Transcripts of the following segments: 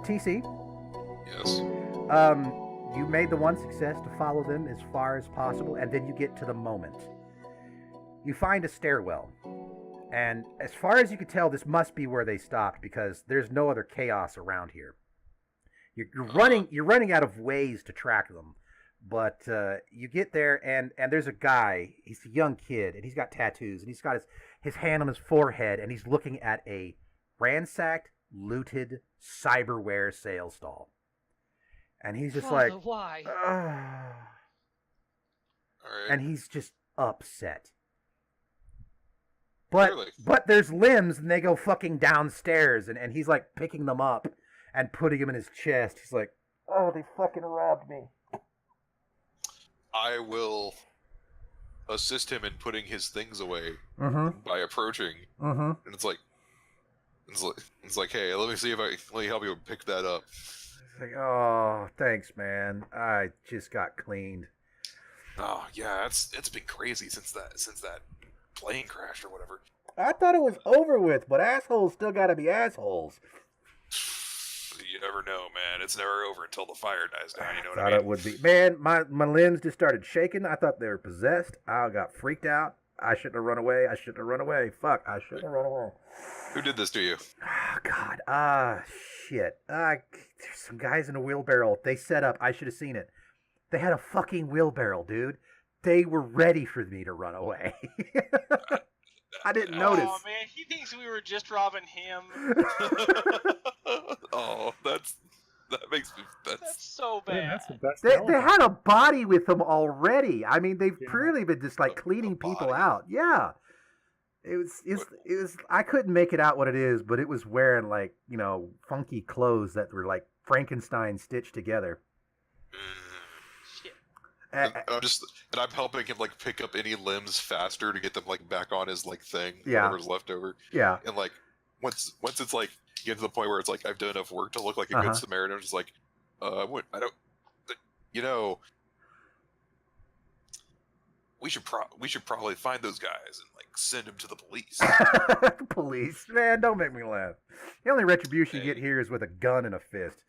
TC. Yes. You made the one success to follow them as far as possible, and then you get to the moment. You find a stairwell, and as far as you can tell, this must be where they stopped because there's no other chaos around here. You're running out of ways to track them, but you get there, and there's a guy. He's a young kid, and he's got tattoos, and he's got his hand on his forehead, and he's looking at a ransacked, looted cyberware sales stall. And he's just Father, like, why? All right. And he's just upset. But Really? but there's limbs, and they go fucking downstairs, and he's like picking them up and putting them in his chest. He's like, oh, they fucking robbed me. I will assist him in putting his things away by approaching. And it's like, hey, let me help you pick that up. It's like, oh, thanks, man. I just got cleaned. Oh yeah, it's been crazy since that plane crash or whatever. I thought it was over with, but assholes still gotta be assholes. You never know, man. It's never over until the fire dies down. You know what I Thought mean? it would be. Man, my limbs just started shaking. I thought they were possessed. I got freaked out. I shouldn't have run away. Fuck, I shouldn't have run away. Who did this to you? Oh, God. Shit. There's some guys in a wheelbarrow. They set up. I should have seen it. They had a fucking wheelbarrow, dude. They were ready for me to run away. I didn't notice. Oh, man. He thinks we were just robbing him. Oh, that makes me... That's so bad. Man, that's the best. They had a body with them already. I mean, they've clearly been just like cleaning people out. Yeah. It was. I couldn't make it out what it is, but it was wearing like, funky clothes that were like Frankenstein stitched together. Shit. I'm helping him like pick up any limbs faster to get them like back on his like thing, Yeah. whatever's left over. Yeah. And like once it's like you get to the point where it's like I've done enough work to look like a good Samaritan, I'm just like, we should probably find those guys and like send them to the police. Police, man, don't make me laugh. The only retribution you get here is with a gun and a fist.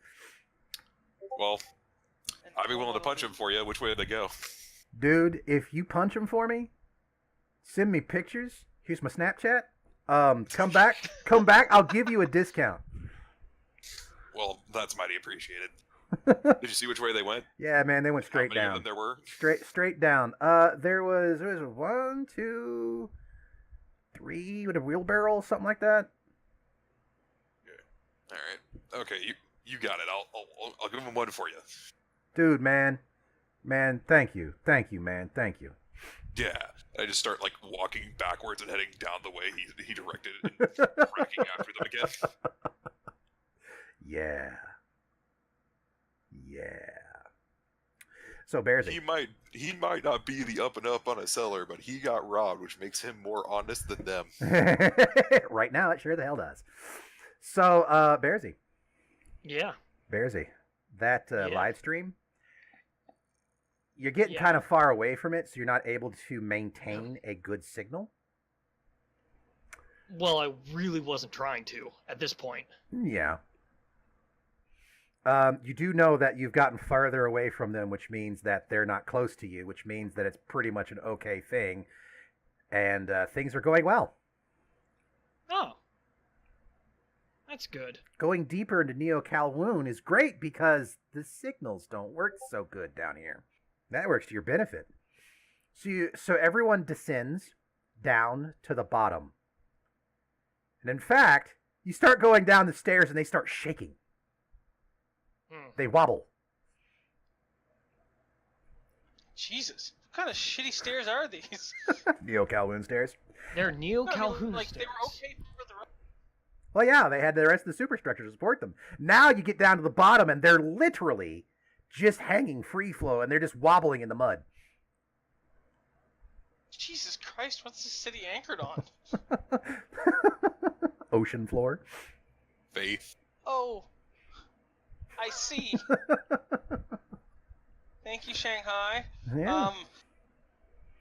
Well, I'd be willing to punch him for you. Which way did they go? Dude, if you punch him for me, send me pictures. Here's my Snapchat. Come back. I'll give you a discount. Well, that's mighty appreciated. Did you see which way they went? Yeah, man, they went straight How many down. of them there were? Straight down. There was 1, 2, 3 with a wheelbarrow, something like that. Yeah. All right. Okay, you got it. I'll give him one for you. Dude, man, thank you, man, thank you. Yeah, I just start like walking backwards and heading down the way he directed it, and wrecking after them again. Yeah. So Bearsy. He might not be the up and up on a seller, but he got robbed, which makes him more honest than them. Right now, it sure the hell does. So, Bearsy. Yeah. Bearsy, that live stream, you're getting Yeah. kind of far away from it, so you're not able to maintain a good signal. Well, I really wasn't trying to at this point. Yeah. You do know that you've gotten farther away from them, which means that they're not close to you, which means that it's pretty much an okay thing, and things are going well. Oh. That's good. Going deeper into Neo Kowloon is great because the signals don't work so good down here. That works to your benefit. So everyone descends down to the bottom. And in fact, you start going down the stairs and they start shaking. They wobble. Jesus. What kind of shitty stairs are these? Neo Kowloon stairs. They're Neo No, I mean, Calhoun like, stairs. they were okay for the rest. Well, yeah, they had the rest of the superstructure to support them. Now you get down to the bottom and they're literally just hanging free flow and they're just wobbling in the mud. Jesus Christ, what's this city anchored on? Ocean floor. Faith. Oh, I see. Thank you, Shanghai. Yeah.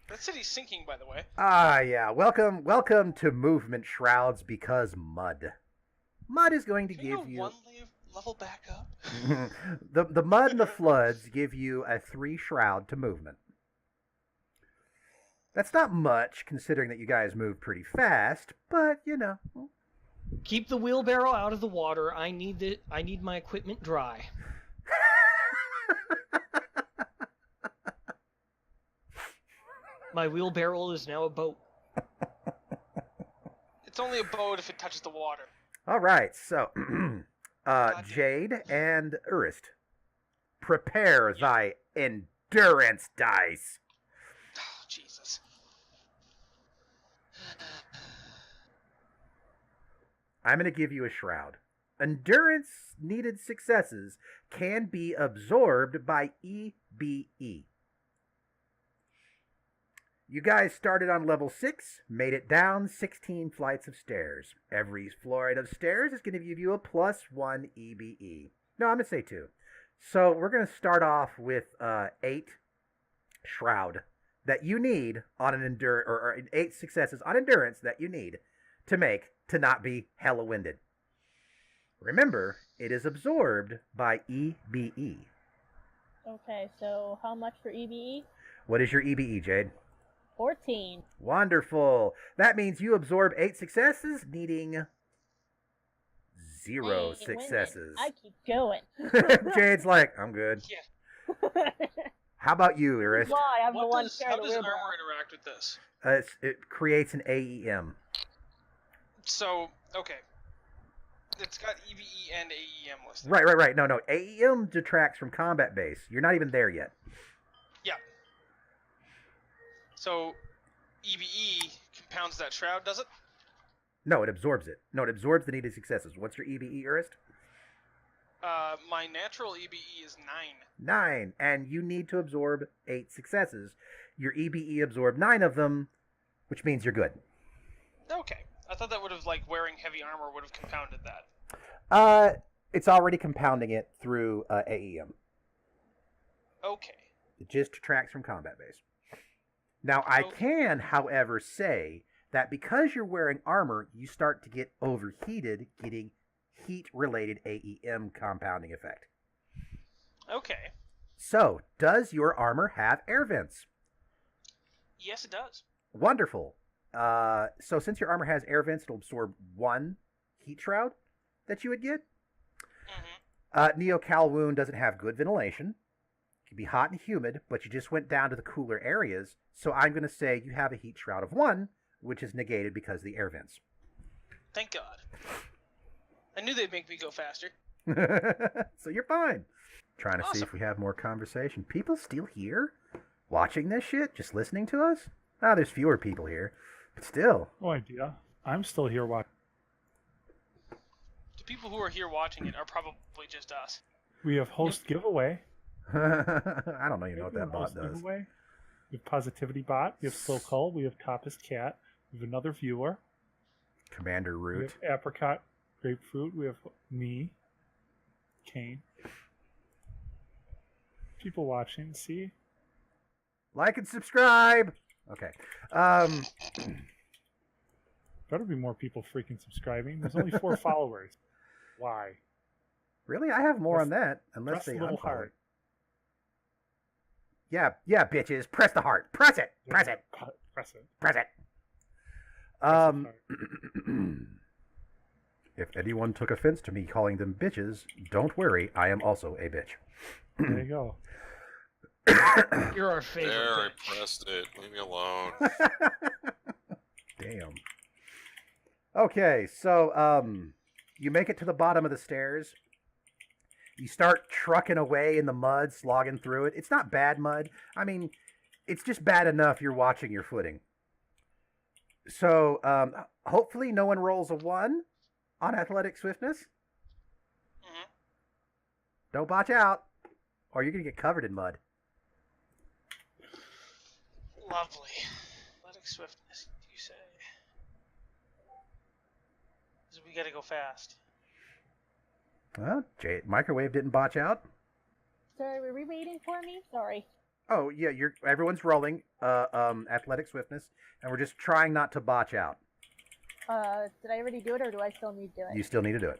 That city's sinking, by the way. Ah, yeah. Welcome to Movement Shrouds because mud. Mud is going to Can you give go you... one level back up? The mud and the floods give you a 3 shroud to movement. That's not much, considering that you guys move pretty fast, but, you know. Keep the wheelbarrow out of the water. I need my equipment dry. My wheelbarrow is now a boat. It's only a boat if it touches the water. All right, so Jade and Urist, prepare thy endurance dice. Oh, Jesus. I'm going to give you a shroud. Endurance needed successes can be absorbed by EBE. You guys started on level 6, made it down 16 flights of stairs. Every flight of stairs is going to give you a +1 EBE. No, I'm going to say 2. So we're going to start off with 8 shroud that you need on an or 8 successes on endurance that you need to make to not be hella winded. Remember, it is absorbed by EBE. Okay, so how much for EBE? What is your EBE, Jade? 14. Wonderful. That means you absorb 8 successes, needing 0 Hey, successes. I keep going. Jade's like, I'm good. Yeah. How about you, Iris? Why? I'm the How one does carrying the armor wheelbarrow. interact with this? It creates an AEM. So, okay. It's got EBE and AEM listed. Right. No. AEM detracts from combat base. You're not even there yet. Yeah. So, EBE compounds that shroud, does it? No, it absorbs it. No, it absorbs the needed successes. What's your EBE, Urist? My natural EBE is 9. 9. And you need to absorb 8 successes. Your EBE absorbed 9 of them, which means you're good. Okay. I thought that would have, wearing heavy armor would have compounded that. It's already compounding it through AEM. Okay. It just detracts from combat base. Now, I can, however, say that because you're wearing armor, you start to get overheated, getting heat-related AEM compounding effect. Okay. So, does your armor have air vents? Yes, it does. Wonderful. So since your armor has air vents, it'll absorb 1 heat shroud that you would get. Mm-hmm. Neo Kowloon doesn't have good ventilation. It can be hot and humid, but you just went down to the cooler areas. So I'm going to say you have a heat shroud of 1, which is negated because of the air vents. Thank God. I knew they'd make me go faster. So you're fine. Trying to see if we have more conversation. People still here? Watching this shit? Just listening to us? Ah, there's fewer people here. But still. No idea. I'm still here watching. The people who are here watching it are probably just us. We have host giveaway. I don't even know what that bot Host does. giveaway. We have Positivity Bot. We have Slow Cull. We have Toppest Cat. We have another viewer. Commander We Root. have Apricot Grapefruit. We have me. Kane. People watching. See? Like and subscribe! Okay. Better be more people freaking subscribing. There's only 4 followers. Why? Really? I have more Press- on that. Unless Press they the little unfollow. heart. Yeah, bitches. Press the heart. Press it. Press it. Press it. Press it. Press the heart. If anyone took offense to me calling them bitches, don't worry, I am also a bitch. There you go. You're our favorite. There, I bitch. pressed it. Leave me alone. Damn. Okay, so you make it to the bottom of the stairs. You start trucking away in the mud, slogging through it. It's not bad mud. I mean, it's just bad enough you're watching your footing. So hopefully no one rolls a 1 on athletic swiftness. Mm-hmm. Don't botch out, or you're going to get covered in mud. Lovely. Athletic swiftness, you say. So we gotta go fast. Well, Microwave didn't botch out. Sorry, were we waiting for me? Sorry. Oh, yeah, everyone's rolling athletic swiftness, and we're just trying not to botch out. Did I already do it, or do I still need to do it? You still need to do it.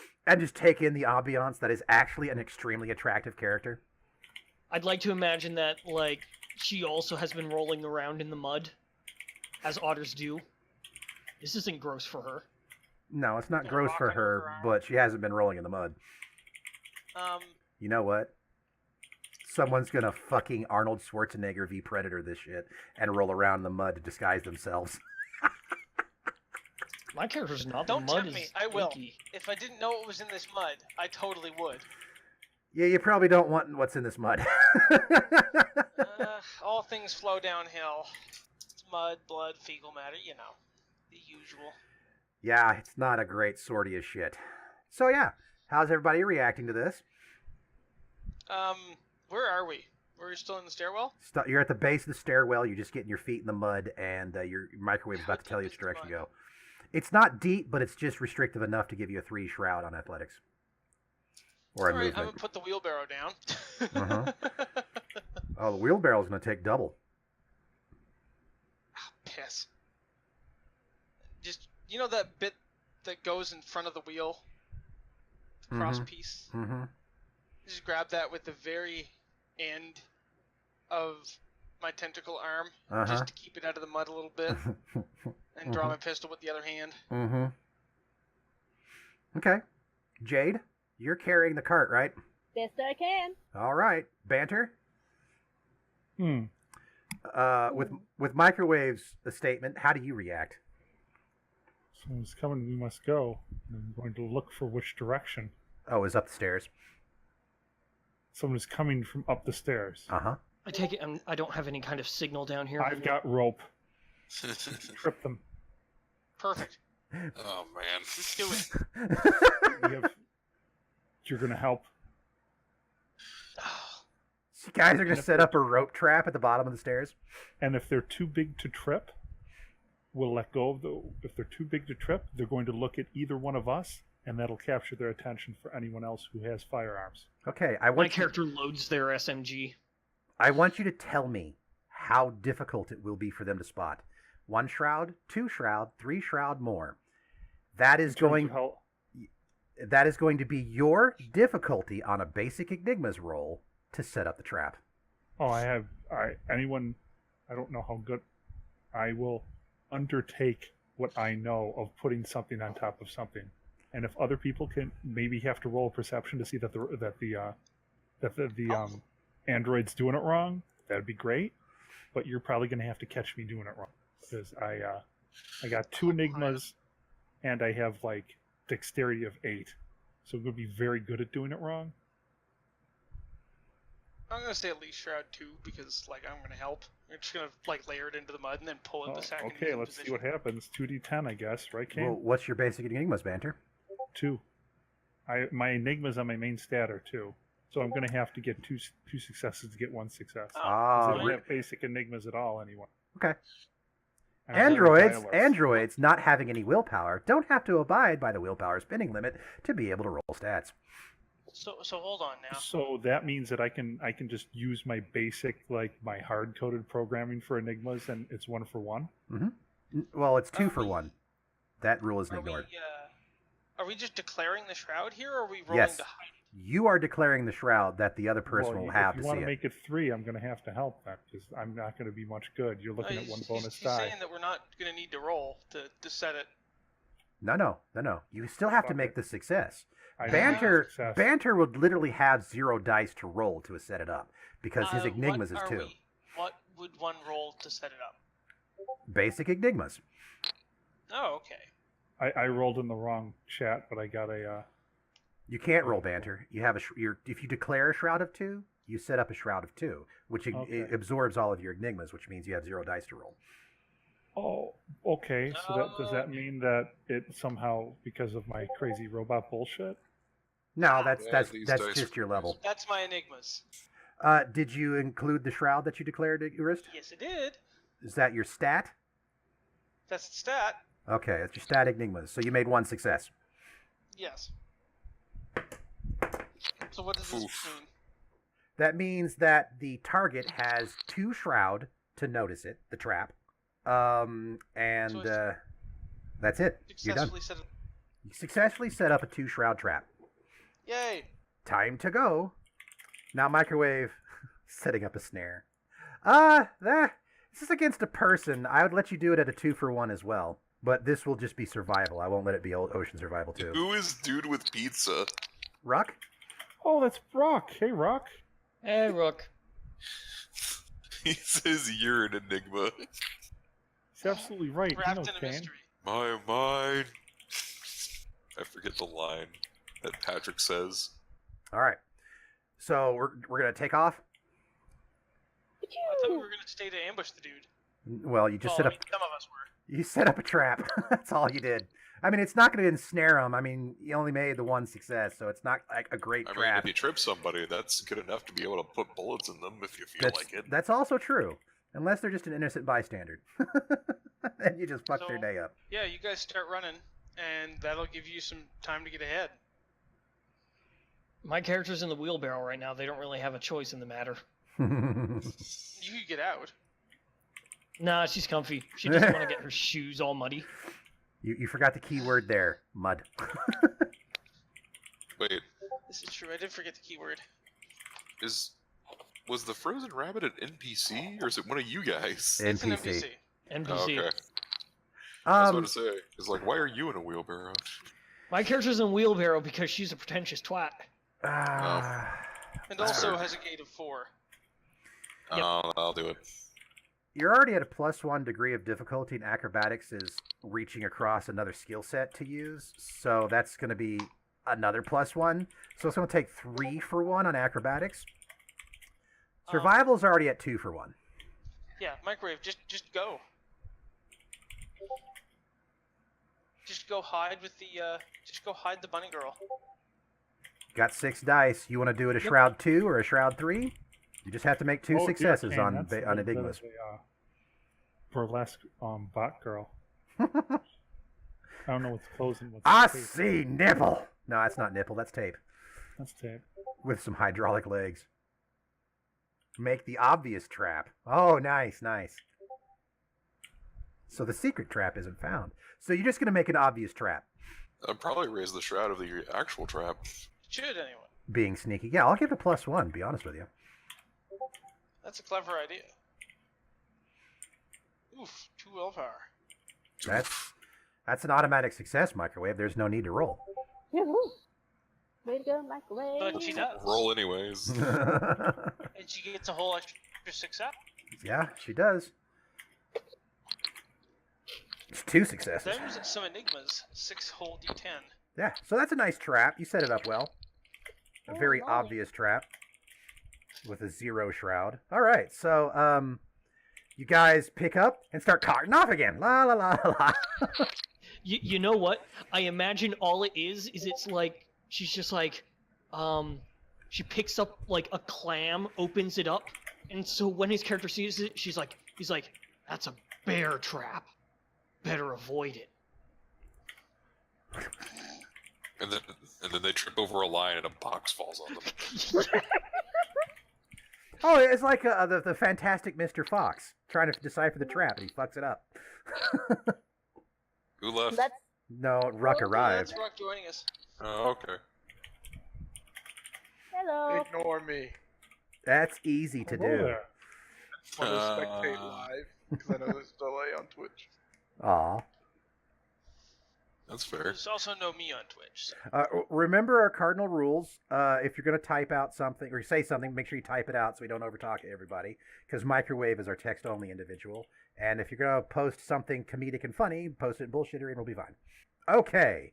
and just take in the ambiance that is actually an extremely attractive character. I'd like to imagine that, like, she also has been rolling around in the mud, as otters do. This isn't gross for her. No, it's not Gonna gross rock for under her, her arm. but she hasn't been rolling in the mud. You know what? Someone's gonna fucking Arnold Schwarzenegger v Predator this shit and roll around in the mud to disguise themselves. My character's not. Don't the mud tempt me. is I will. leaky. If I didn't know it was in this mud, I totally would. Yeah, you probably don't want what's in this mud. All things flow downhill. It's mud, blood, fecal matter, you know. The usual. Yeah, it's not a great sortie of shit. So yeah, how's everybody reacting to this? Where are we? We're still in the stairwell? You're at the base of the stairwell. You're just getting your feet in the mud, and your microwave's about to tell you which deep is the direction to go. It's not deep, but it's just restrictive enough to give you a 3 shroud on athletics. Or a Alright, I'm movement. gonna put the wheelbarrow down. Uh-huh. Oh, the wheelbarrow's going to take double. Piss. Just, you know that bit that goes in front of the wheel? The cross piece? Mm-hmm. Just grab that with the very end of my tentacle arm, just to keep it out of the mud a little bit, and draw my pistol with the other hand. Mm-hmm. Okay. Jade, you're carrying the cart, right? Best I can. All right. Banter? Hmm. With Microwave's statement, how do you react? Someone's coming, we must go. I'm going to look for which direction. Oh, it's up the stairs. Someone is coming from up the stairs. Uh-huh. I take it I don't have any kind of signal down here. I've got rope. Trip them. Perfect. Oh man. Let's do it. You're going to help. So you guys are going to set up a rope trap at the bottom of the stairs? And if they're too big to trip, we'll let go of the... If they're too big to trip, they're going to look at either one of us, and that'll capture their attention for anyone else who has firearms. Okay, My character loads their SMG. I want you to tell me how difficult it will be for them to spot. 1 shroud, 2 shroud, 3 shroud, more. That is going to be your difficulty on a basic Enigmas roll to set up the trap. Oh, I don't know how good. I will undertake what I know of putting something on top of something. And if other people can maybe have to roll perception to see that the android's doing it wrong, that'd be great. But you're probably going to have to catch me doing it wrong, because I got 2 enigmas, and I have like dexterity of 8, so I'm going to be very good at doing it wrong. I'm gonna say at least shroud 2 because like I'm gonna help. We're just gonna like layer it into the mud and then pull it the second. Okay, let's see what happens. 2d10, I guess, right, Kane? Well, what's your basic Enigmas, Banter? 2. My enigmas on my main stat are 2, so I'm going to have to get two successes to get 1 success. I don't have basic enigmas at all anymore. Okay. I'm Androids not having any willpower don't have to abide by the willpower spending limit to be able to roll stats. So hold on now. So that means that I can just use my basic, like my hard-coded programming for enigmas, and it's 1 for 1? Mm-hmm. Well, it's 2 for 1. That rule isn't ignored. Are we just declaring the shroud here, or are we rolling Yes. to hide it? You are declaring the shroud that the other person will have to If see you want to it. make it 3, I'm going to have to help that, because I'm not going to be much good. You're looking at 1 bonus he's die. saying that we're not going to need to roll to set it. No. You still have to Fuck make it. the success. I don't have Banter success. Banter would literally have 0 dice to roll to set it up because his Enigmas is 2. What would one roll to set it up? Basic Enigmas. Oh, okay. I rolled in the wrong chat, but I got a... You can't roll Banter. You have if you declare a shroud of 2, you set up a shroud of 2, which it absorbs all of your Enigmas, which means you have 0 dice to roll. Oh, okay. So does that mean that it somehow, because of my crazy robot bullshit? No, that's these that's dice just are your level. That's my enigmas. Did you include the shroud that you declared, Urist? Yes, it did. Is that your stat? That's the stat. Okay, that's your stat Enigmas. So you made 1 success. Yes. So what does this mean? That means that the target has 2 shroud to notice it, the trap. That's it. You're done. You successfully set up a 2 shroud trap. Yay! Time to go. Now, Microwave, setting up a snare. This is against a person. I would let you do it at a 2-for-1 as well. But this will just be survival. I won't let it be ocean survival, too. Who is dude with pizza? Rock? Oh, that's Rock. Hey, Rock. Hey, Rook. He says you're an enigma. He's absolutely right. Wrapped You know, in a Kane. mystery. My mind. I forget the line that Patrick says. All right. So we're going to take off? I thought we were going to stay to ambush the dude. Well, you just Well, set I up... mean, some of us were. You set up a trap. That's all you did. I mean, it's not going to ensnare him. I mean, you only made the one success, so it's not like a great I mean, trap. if you trip somebody, that's good enough to be able to put bullets in them if you feel like it. That's also true. Unless they're just an innocent bystander. And you just fucked their So- day up. Yeah, you guys start running, and that'll give you some time to get ahead. My character's in the wheelbarrow right now. They don't really have a choice in the matter. You could get out. Nah, she's comfy. She doesn't want to get her shoes all muddy. You forgot the key word there. Mud. Wait, This is true. I did forget the keyword. was the frozen rabbit an NPC or is it one of you guys? It's an NPC. NPC. NPC. Oh, okay. I was about Um, to say, it's like, why are you in a wheelbarrow? My character's in wheelbarrow because she's a pretentious twat. And also has a gate of 4. Yep. Oh, I'll do it. you're already at a +1 degree of difficulty, and acrobatics is reaching across another skill set to use. So that's going to be another +1. So it's going to take 3-for-1 on acrobatics. Survival's already at 2-for-1. Yeah, microwave. Just go. Just go hide with the. Just go hide the bunny girl. Got 6 dice. You want to do it a Shroud 2 or a Shroud 3? You just have to make 2 Oh, successes Kane, on that's on the- enigmas. the, burlesque bot girl. I don't know what's closing. What's I tape. see nipple. No, that's not nipple. That's tape That's tape. with some hydraulic legs. Make the obvious trap. Oh, nice, nice. So the secret trap isn't found. So you're just going to make an obvious trap. I'd probably raise the shroud of the actual trap. Should anyway. Being sneaky. Yeah, I'll give it a +1, to be honest with you. That's a clever idea. Oof, 2 willpower. That's an automatic success, Microwave. There's no need to roll. Yoo-hoo. Way to go, microwave. But she does. Roll anyways. And she gets a whole extra success. Yeah, she does. It's 2 successes. Those are some enigmas. 6 whole d10. Yeah, so that's a nice trap. You set it up well. A Oh, very lovely. obvious trap with a 0 shroud. All right, so you guys pick up and start carting off again. La la la la. You know what? I imagine all it is it's like she's just like, she picks up like a clam, opens it up, and so when his character sees it, he's like, that's a bear trap. Better avoid it. And then they trip over a line and a box falls on them. Oh, it's like the fantastic Mr. Fox trying to decipher the trap, and he fucks it up. Who left? That's No, Ruck Yeah, arrived. that's Rock joining us. Oh, okay. hello. Ignore me. That's easy to Hello do. there. I want to spectate live because I know there's a delay on Twitch. Aw. That's fair. There's also no me on Twitch. Remember our cardinal rules. If you're going to type out something or say something, make sure you type it out so we don't overtalk everybody. Because Microwave is our text-only individual. And if you're going to post something comedic and funny, post it bullshittery and it'll be fine. Okay.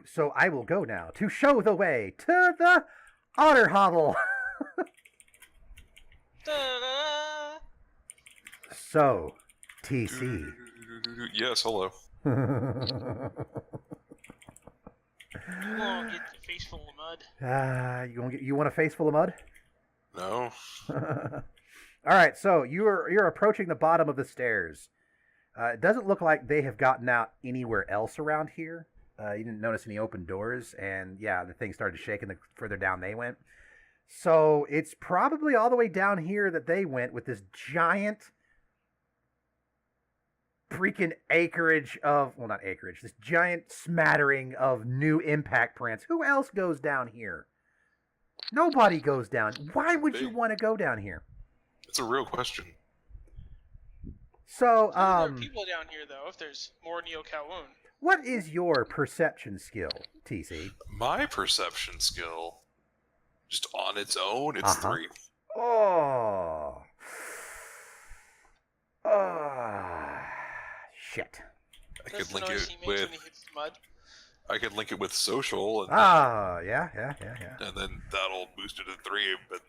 So I will go now to show the way to the otter hovel. Da-da-da. So, TC. Yes, hello. You won't get the face full of mud. You want a face full of mud? No. All right, so you're approaching the bottom of the stairs. It doesn't look like they have gotten out anywhere else around here. You didn't notice any open doors, and yeah, the thing started shaking the further down they went. So it's probably all the way down here that they went with this giant freaking acreage of, well, not acreage, this giant smattering of new impact prints. Who else goes down here? Nobody goes down. Why would you want to go down here? It's a real question. So, There are people down here, though, if there's more Neo Kowloon. what is your perception skill, TC? My perception skill, just on its own, it's 3. Oh. Shit. I That's could the link noise it he makes with. when he hits the mud. I could link it with social, and Yeah. and then that'll boost it to 3. But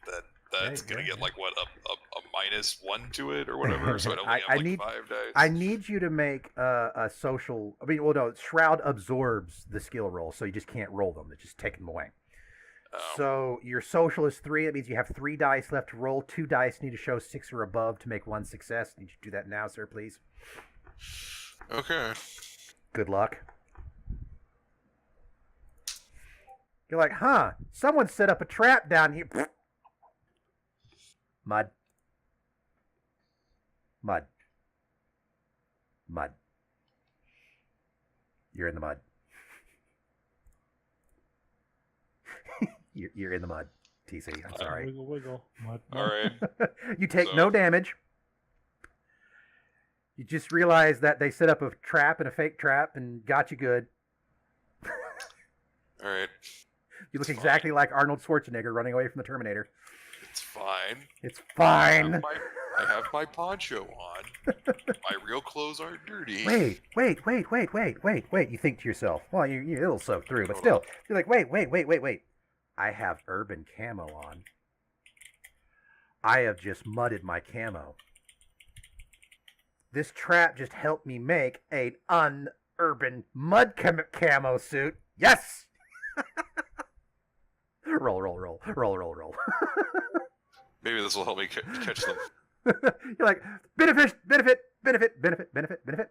that's Yeah, gonna yeah, get yeah. like what a -1 to it or whatever. So I'd only I have like need- 5 dice. I need you to make a social. I mean, well, no, Shroud absorbs the skill roll, so you just can't roll them. It just takes them away. Oh. So your social is 3. That means you have 3 dice left to roll. 2 dice need to show 6 or above to make 1 success. Need you to do that now, sir, please. Okay. Good luck. You're like, huh? Someone set up a trap down here. Mud. Mud. Mud. You're in the mud. You're in the mud, TC. I'm sorry. Wiggle, wiggle. Mud, mud. All right. You take So- no damage. You just realize that they set up a trap and a fake trap and got you good. All right. You look It's exactly like Arnold Schwarzenegger running away from the Terminator. It's fine. It's I have fine. I have my poncho on. My real clothes aren't dirty. Wait. You think to yourself, well, it'll soak through, but Hold still, on. you're like, wait. I have urban camo on. I have just mudded my camo. This trap just helped me make an un-urban mud camo suit. Yes! roll. Maybe this will help me catch them. You're like, benefit.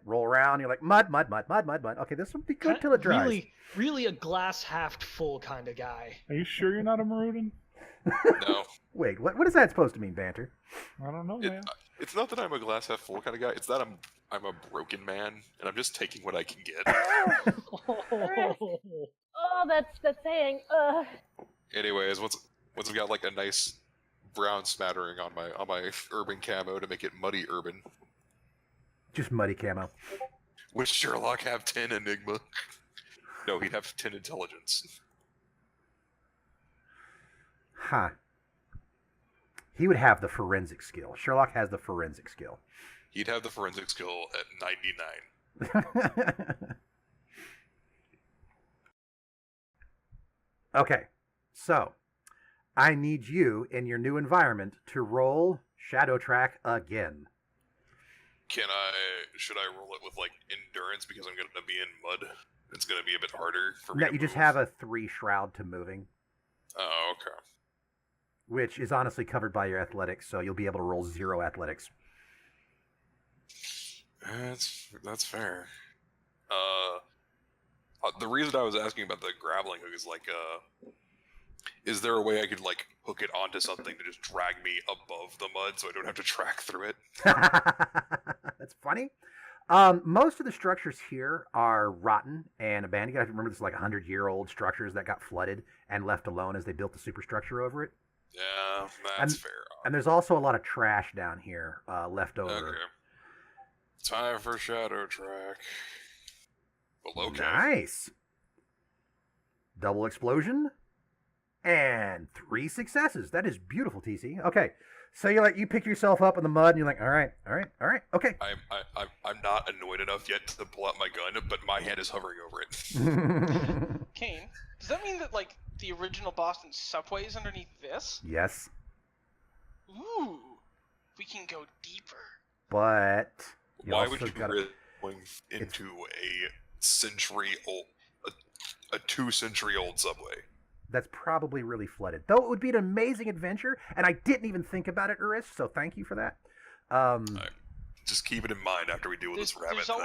Roll around. You're like, mud. Okay, this will be good till it dries. Really a glass half full kind of guy. Are you sure you're not a Maroon? No. Wait, what is that supposed to mean, Banter? I don't know, It- man. It's not that I'm a glass half full kind of guy. It's that I'm a broken man, and I'm just taking what I can get. Oh, that's saying. Anyways, once I've got like a nice brown smattering on my urban camo to make it muddy urban. Just muddy camo. Would Sherlock have 10 enigma? No, he'd have 10 intelligence. Huh. He would have the forensic skill. Sherlock has the forensic skill. He'd have the forensic skill at 99. Okay, so I need you in your new environment to roll Shadow Track again. Should I roll it with like endurance because I'm gonna be in mud? It's gonna be a bit harder for me No, to you just move. have a 3 shroud to moving, Oh, okay. which is honestly covered by your athletics, so you'll be able to roll 0 athletics. That's fair. The reason I was asking about the grappling hook is like, is there a way I could like hook it onto something to just drag me above the mud so I don't have to track through it? That's funny. Most of the structures here are rotten and abandoned. You gotta remember this is like 100-year-old structures that got flooded and left alone as they built the superstructure over it. Yeah, that's fair. And there's also a lot of trash down here left over. Okay. Time for Shadow Track. Well, okay. Nice. Double explosion. And 3 successes. That is beautiful, TC. Okay. So you pick yourself up in the mud and you're like, all right, okay. I'm not annoyed enough yet to pull out my gun, but my hand is hovering over it. Kane, does that mean that like the original Boston subway is underneath this? Yes. Ooh, we can go deeper. But you Why also would you gotta- risk going into a century-old, a 2-century-old subway? That's probably really flooded. Though it would be an amazing adventure, and I didn't even think about it, Uris, so thank you for that. Just keep it in mind after we deal with this rabbit thing.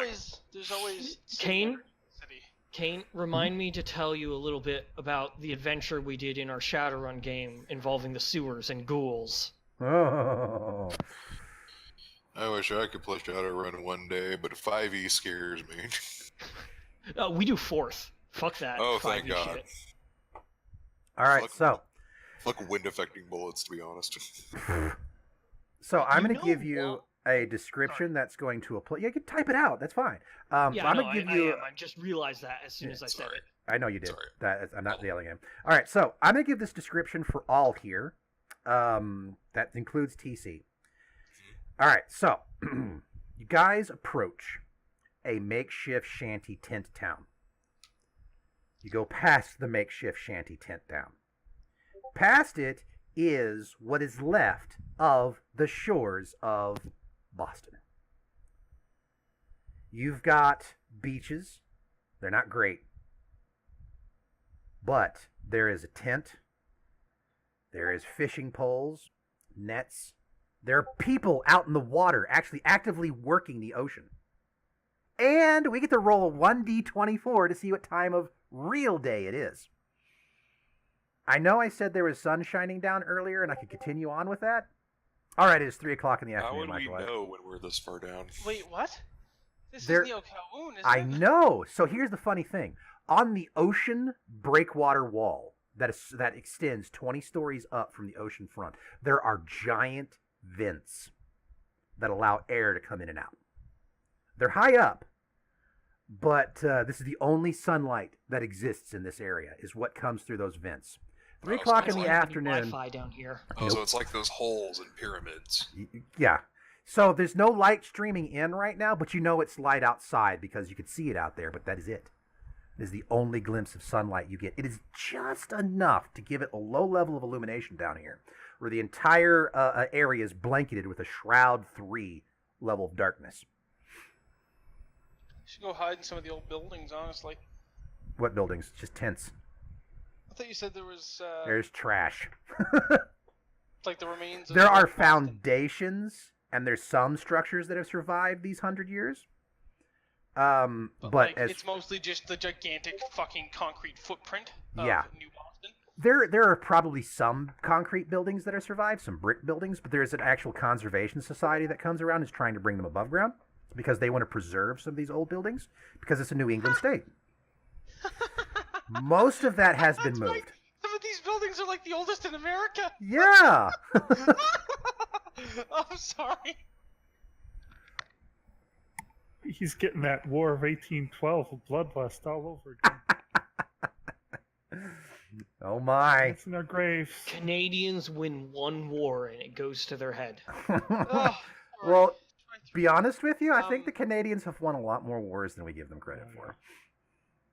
There's always Kane? city. Kane, remind me to tell you a little bit about the adventure we did in our Shadowrun game involving the sewers and ghouls. Oh. I wish I could play Shadowrun one day, but 5e scares me. We do 4th. Fuck that. Oh, thank 5e God. shit. All right, Fuck- so Fuck wind-affecting bullets, to be honest. I'm You going to know give you a description that's going to apply. Yeah, you can type it out. That's fine. Yeah, but I I'm know, going to give I you. am. I just realized that as soon as I said Sorry. it. I know you did. Sorry. I'm not yelling at him. All right, so I'm going to give this description for all here. That includes TC. All right, so you guys approach a makeshift shanty tent town. You go past the makeshift shanty tent town. Past it is what is left of the shores of Boston. You've got beaches. They're not great. But there is a tent. There is fishing poles, nets. There are people out in the water actually actively working the ocean. And we get to roll a 1d24 to see what time of real day it is. I know I said there was sun shining down earlier and I could continue on with that. All right, it is 3 o'clock in the How afternoon, would we Michael. know when we're this far down? Wait, what? This There- is Neo Kowloon, isn't I it? know. So here's the funny thing. On the ocean breakwater wall that extends 20 stories up from the ocean front, there are giant vents that allow air to come in and out. They're high up, but this is the only sunlight that exists in this area, is what comes through those vents. 3 Oh, o'clock so in it's the like afternoon. Wi-Fi down here. Oh, so it's like those holes in pyramids. Yeah. So there's no light streaming in right now, but you know it's light outside because you can see it out there, but that is it. It is the only glimpse of sunlight you get. It is just enough to give it a low level of illumination down here, where the entire area is blanketed with a Shroud 3 level of darkness. Should go hide in some of the old buildings, honestly. What buildings? Just tents. I thought you said there was There's trash. like the remains of There the are old Boston. foundations, and there's some structures that have survived these 100 years. But like, as it's mostly just the gigantic fucking concrete footprint of Yeah. New Boston. there are probably some concrete buildings that have survived, some brick buildings, but there's an actual conservation society that comes around and is trying to bring them above ground because they want to preserve some of these old buildings because it's a New England state. Most of that has been That's moved. right. Some of these buildings are like the oldest in America. Yeah. I'm sorry. He's getting that War of 1812 bloodlust all over again. Oh my. It's in their graves. Canadians win one war and it goes to their head. Ugh, Well, be honest with you, I think Um, the Canadians have won a lot more wars than we give them credit for.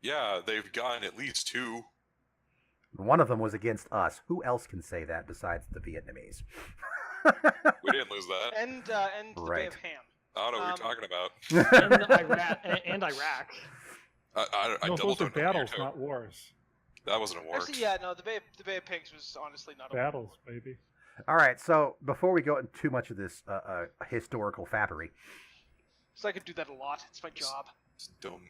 Yeah, they've gotten at least 2. One of them was against us. Who else can say that besides the Vietnamese? We didn't lose that. and the Bay Right. of Ham. I don't know what Um, you're talking about. and Iraq. I No, double those are don't know what you're battles, talking- not wars. That wasn't a war. Actually, yeah, no, the Bay of Pigs was honestly not a Battles, maybe. All right, so before we go into too much of this historical fappery, So I could do that a lot. It's my job. Just don't.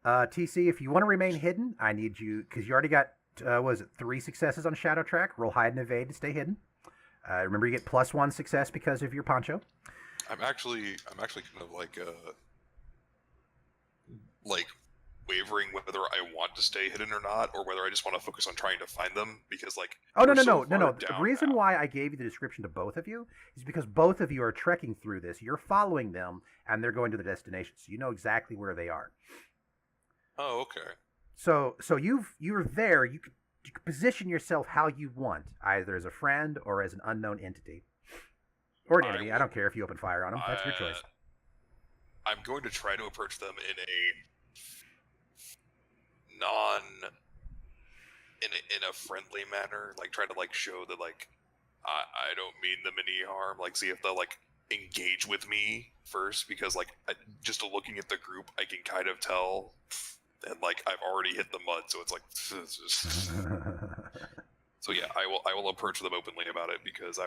TC, if you want to remain hidden, I need you, because you already got, was it 3 successes on Shadow Track? Roll hide and evade to stay hidden. Remember, you get +1 success because of your poncho. I'm actually kind of like wavering whether I want to stay hidden or not, or whether I just want to focus on trying to find them because Oh, no, we're no, so no, no, far no. The down reason now. why I gave you the description to both of you is because both of you are trekking through this. You're following them, and they're going to the destination, so you know exactly where they are. Oh, okay. So you're there. You could position yourself how you want, either as a friend or as an unknown entity, or an I enemy. I will- don't care if you open fire on them. That's your choice. I'm going to try to approach them in a friendly manner, like try to show that I don't mean them any harm. See if they'll engage with me first, because just looking at the group, I can kind of tell, and I've already hit the mud, so it's So yeah, I will approach them openly about it because I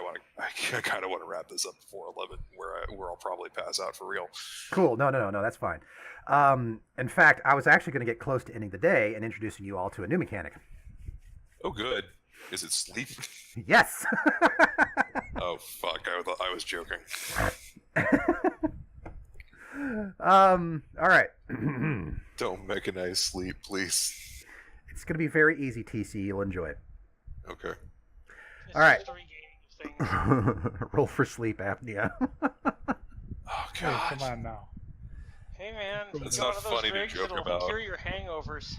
kind of want to wrap this up before 11, where I'll probably pass out for real. Cool. No, that's fine. In fact, I was actually going to get close to ending the day and introducing you all to a new mechanic. Oh, good. Is it sleep? Yes. Oh fuck! I was joking. All right. Don't mechanize sleep, please. It's gonna be very easy, TC. You'll enjoy it. Okay. This All right. is the regating of things. Roll for sleep apnea. Oh Hey, god. come on now. Hey man, It's you got not one of those funny to rigs joke that'll about. cure your hangovers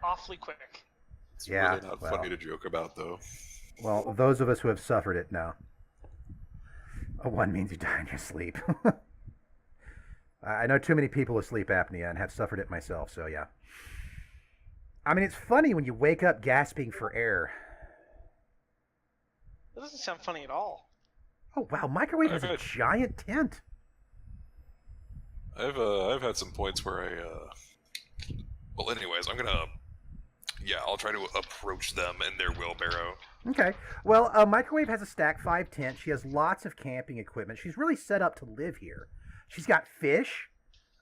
awfully quick. It's Yeah, really not well. funny to joke about, though. Well, those of us who have suffered it know. A 1 means you die in your sleep. I know too many people with sleep apnea and have suffered it myself, so yeah. I mean, it's funny when you wake up gasping for air. That doesn't sound funny at all. Oh, wow, Microwave has a Alright. giant tent. I've had some points where well, anyways, I'll try to approach them in their wheelbarrow. Okay. Well, Microwave has a stack 5 tent. She has lots of camping equipment. She's really set up to live here. She's got fish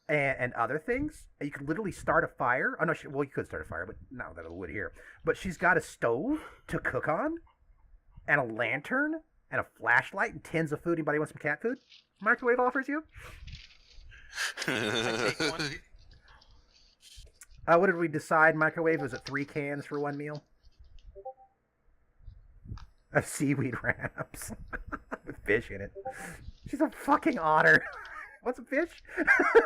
and other things. You could literally start a fire. Oh, no, well, you could start a fire, but no, that would here. But she's got a stove to cook on, and a lantern, and a flashlight, and tins of food. Anybody want some cat food? Microwave offers you? I take one. What did we decide, Microwave? Was it 3 cans for 1 meal? Of seaweed wraps. With fish in it. She's a fucking otter. Want some fish?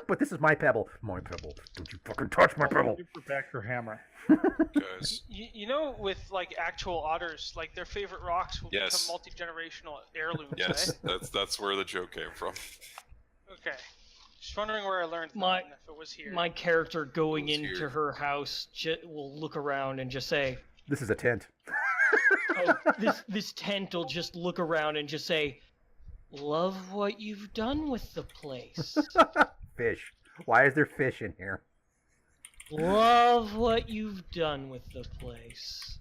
But this is my pebble. My pebble. Don't you fucking touch my pebble. Give her back her hammer. Guys, You know, with like actual otters, like their favorite rocks will Yes. become multi-generational heirlooms. yes, Eh? that's where the joke came from. Okay. Just wondering where I learned that My- and if it was here. My character going Who's into here? her house will look around and just say, This is a tent. oh, this tent will just look around and just say, "Love what you've done with the place. Fish. Why is there fish in here? Love what you've done with the place."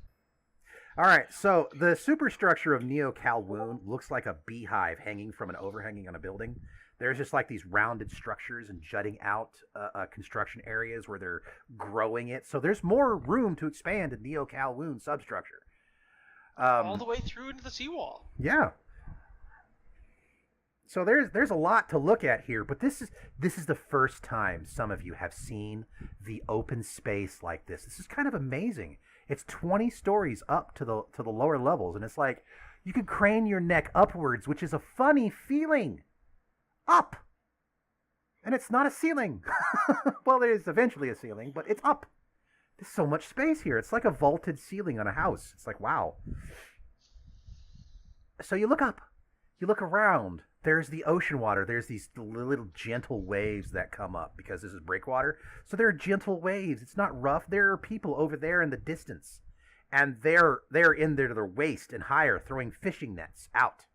All right, so the superstructure of Neo Kowloon looks like a beehive hanging from an overhanging on a building. There's just like these rounded structures and jutting out construction areas where they're growing it. So there's more room to expand in Neo Kowloon substructure. all the way through into the seawall. Yeah. So there's a lot to look at here, but this is the first time some of you have seen the open space like this. This is kind of amazing. It's 20 stories up to the lower levels, and it's like you could crane your neck upwards, which is a funny feeling. Up. And it's not a ceiling. Well, there is eventually a ceiling, but it's up. There's so much space here. It's like a vaulted ceiling on a house. It's like, wow. So you look up. You look around. There's the ocean water. There's these little gentle waves that come up because this is breakwater. So there are gentle waves. It's not rough. There are people over there in the distance. And they're in there to their waist and higher throwing fishing nets out.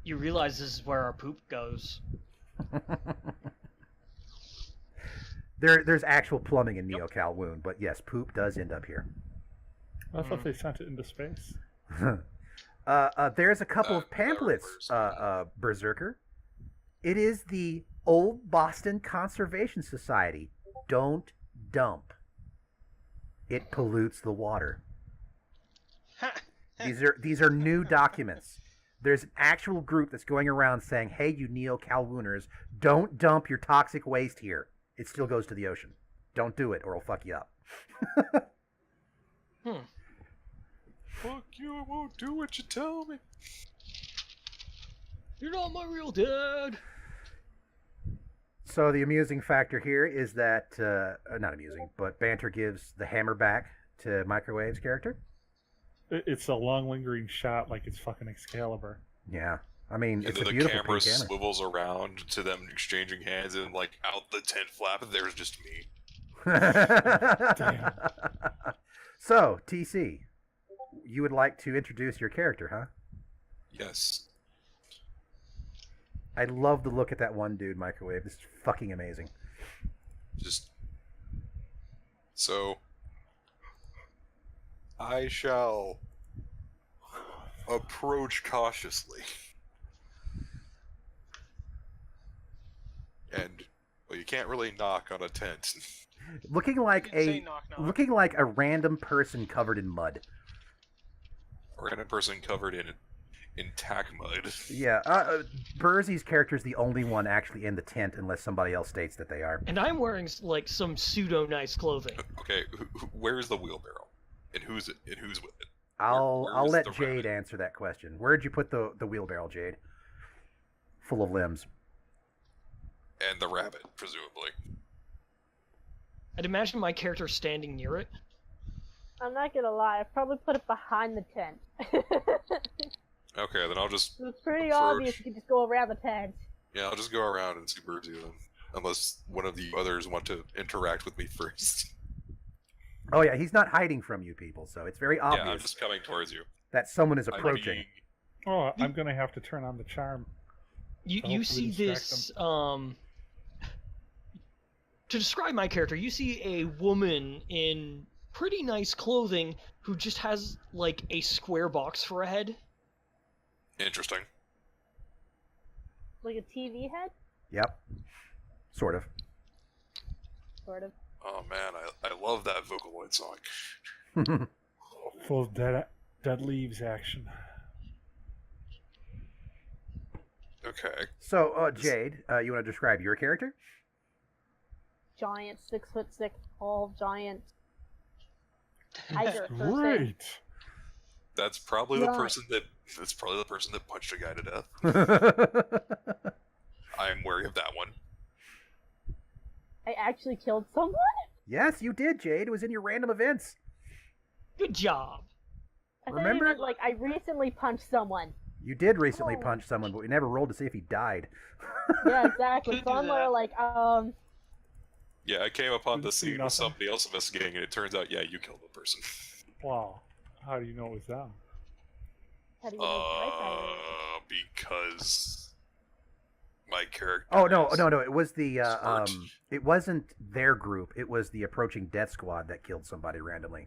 You realize this is where our poop goes. There's actual plumbing in Neo Kowloon, but yes, poop does end up here. I thought they sent it into space. There's a couple of pamphlets, Berserker. It is the Old Boston Conservation Society. Don't dump. It pollutes the water. These are new documents. There's an actual group that's going around saying, hey, you Neo Kowlooners, don't dump your toxic waste here. It still goes to the ocean. Don't do it or it'll fuck you up. Fuck you! I won't do what you tell me. You're not my real dad. So the amusing factor here is that, not amusing, but Banter gives the hammer back to Microwave's character. It's a long lingering shot like it's fucking Excalibur. Yeah. I mean, And it's then a the beautiful camera pink hammer. swivels around to them exchanging hands, and like out the tent flap, there's just me. Damn. So, TC, you would like to introduce your character, huh? Yes. I love the look at that one dude, Microwave. This is fucking amazing. Just so I shall approach cautiously. And well, you can't really knock on a tent. looking like You can say a knock knock. looking like a random person covered in mud. A random person covered in tack mud. Yeah, Bursey's character is the only one actually in the tent, unless somebody else states that they are. And I'm wearing like some pseudo nice clothing. Okay, where's the wheelbarrow? And who's with it? I'll Where's let the Jade rabbit? answer that question. Where'd you put the wheelbarrow, Jade? Full of limbs. And the rabbit, presumably. I'd imagine my character standing near it. I'm not gonna lie, I probably put it behind the tent. Okay, then I'll just It's pretty Search. obvious you can just go around the tent. I'll just go around and see Birdie then. Unless one of the others want to interact with me first. Oh yeah, he's not hiding from you people, so it's very Yeah, I'm obvious just coming towards you. that someone is I'm approaching. being- Oh, I'm gonna have to turn on the charm. You Hopefully see distract this to describe my character, you see a woman in pretty nice clothing who just has like a square box for a head. Interesting. Like a TV head? Yep, sort of. Sort of. Oh man, I love that Vocaloid song. Full dead leaves action. Okay. So, Jade, you want to describe your character? Giant, 6'6", tall, giant tiger person. Great. That's probably the Right. person that punched a guy to death. I'm wary of that one. I actually killed someone? Yes, you did, Jade. It was in your random events. Good job. I thought you Remember? meant, like, I recently punched someone. You did recently Oh. punch someone, but we never rolled to see if he died. Yeah, exactly. Could So do I'm that. like, Yeah, I came upon the Didn't see scene with nothing. somebody else investigating, and it turns out, yeah, you killed the person. Wow. How do you know it was them? how do you know it's my side? Because my character. Oh no, is- no, no! It was the Smart. It wasn't their group. It was the approaching death squad that killed somebody randomly.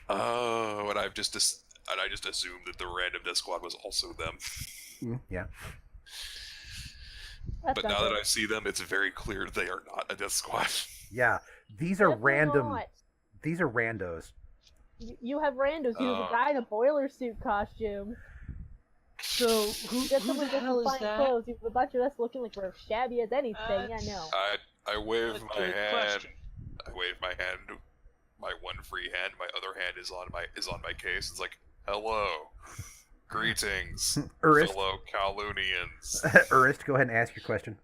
Oh, and I just assumed that the random death squad was also them. Yeah. That's But not now that good. I see them, it's very clear they are not a death squad. Yeah. These are Definitely random. not. These are randos. You have randos. You have a guy in a boiler suit costume. So who, You got who someone the just hell in is fine that? clothes. You have a bunch of us looking like we're shabby as anything. Yeah, no. I wave That's a my good hand. question. I wave my hand. My one free hand. My other hand is on my case. It's like, hello, greetings, Urist, fellow Kowloonians. Urist, go ahead and ask your question.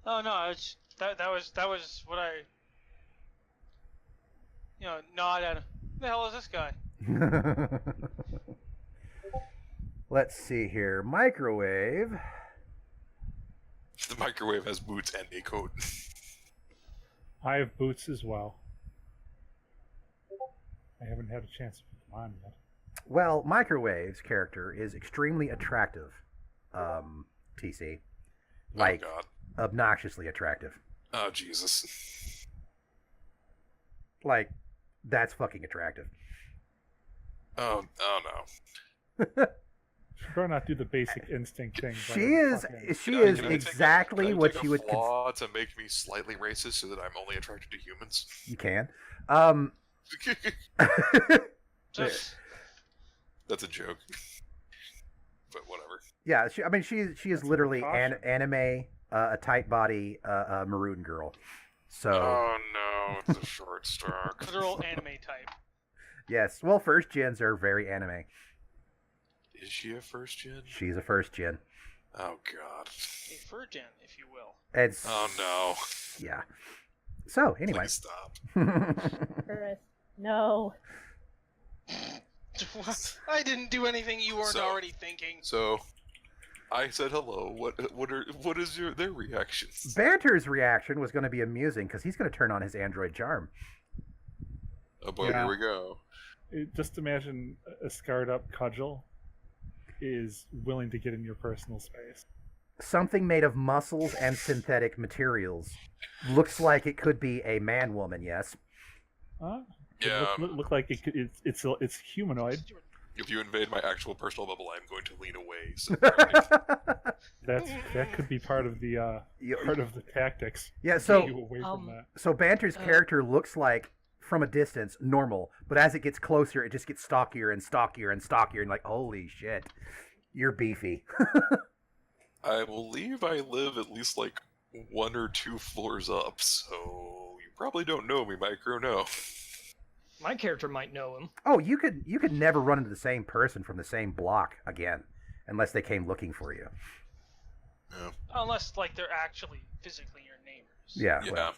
Oh no, that was what I nod at him. Who the hell is this guy? Let's see here. Microwave. The microwave has boots and a coat. I have boots as well. I haven't had a chance to put them on yet. Well, Microwave's character is extremely attractive. TC, like Oh god. obnoxiously attractive. Oh Jesus. Like that's fucking attractive. Oh no. She better not do the basic instinct thing. but She I'm is. fucking- She Can I is take exactly can I what take you a would. flaw to make me slightly racist, so that I'm only attracted to humans. You can. Just That's a joke. But whatever. Yeah, I mean, she is That's literally precaution. anime, a tight body, maroon girl. So Oh no, it's a short stock. literal anime type. yes, well, first gens are very anime. Is she a first gen? She's a first gen. Oh god. A furgen, if you will. It's Oh no. yeah. So anyway, Please stop. Urist. No. I didn't do anything you weren't So- already thinking. So, I said hello. What is their reactions? Banter's reaction was going to be amusing because he's going to turn on his android charm. Oh boy, Yeah. here we go. Just imagine a scarred up cudgel is willing to get in your personal space. Something made of muscles and synthetic materials. Looks like it could be a man-woman. Yes. Huh? Yeah. Look like it's humanoid. If you invade my actual personal bubble, I'm going to lean away. So That could be part of the tactics. Yeah, Get so you away from that. so Banter's character looks like from a distance normal, but as it gets closer, it just gets stockier and stockier and stockier, and like, holy shit, you're beefy. I believe I live at least like 1 or 2 floors up, so you probably don't know me, Micro. No. My character might know him. Oh, you could never run into the same person from the same block again, unless they came looking for you. Yeah. Unless, like, they're actually physically your neighbors. Yeah. Yeah. Well,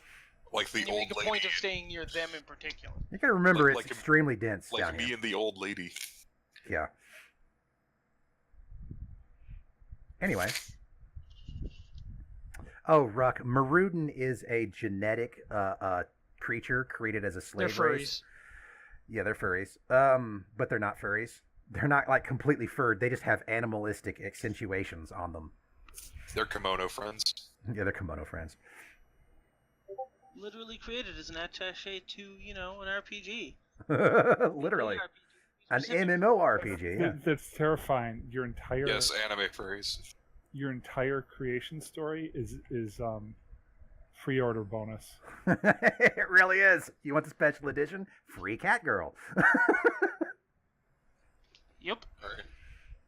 Like the And you old make a lady. point of staying near them in particular. you gotta remember Like- it's like a- extremely dense Like down me here. and the old lady. Yeah. Anyway. Oh, Ruck. Maruden is a genetic creature created as a They're slave race. furries. Yeah, they're furries. But they're not furries. They're not like completely furred. They just have animalistic accentuations on them. They're kimono friends. Yeah, they're kimono friends. Literally created as an attaché to, an RPG. Literally. RPG. An Specific. MMORPG. Yeah. That's terrifying. Your entire Yes, anime furries. your entire creation story is pre-order bonus. It really is. You want the special edition? Free cat girl. Yep. Alright.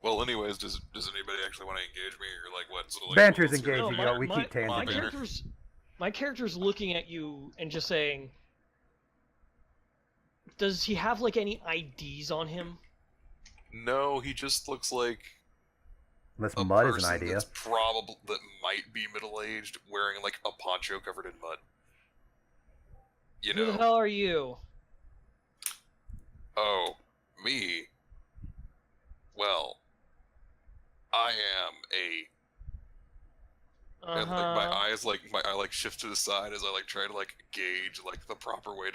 Well, anyways, does anybody actually want to engage me, or like what? Sort of, like, Banter's what's your- engaging. No, We keep Come on, tangent. Banter. My character's looking at you and just saying, does he have like any IDs on him? No, he just looks like Unless a mud is person an idea. that's that might be middle-aged, wearing like a poncho covered in mud. You Who the know? hell are you? Oh, me. Well, I am a. And like my eyes, like I shift to the side as I like try to like gauge like the proper way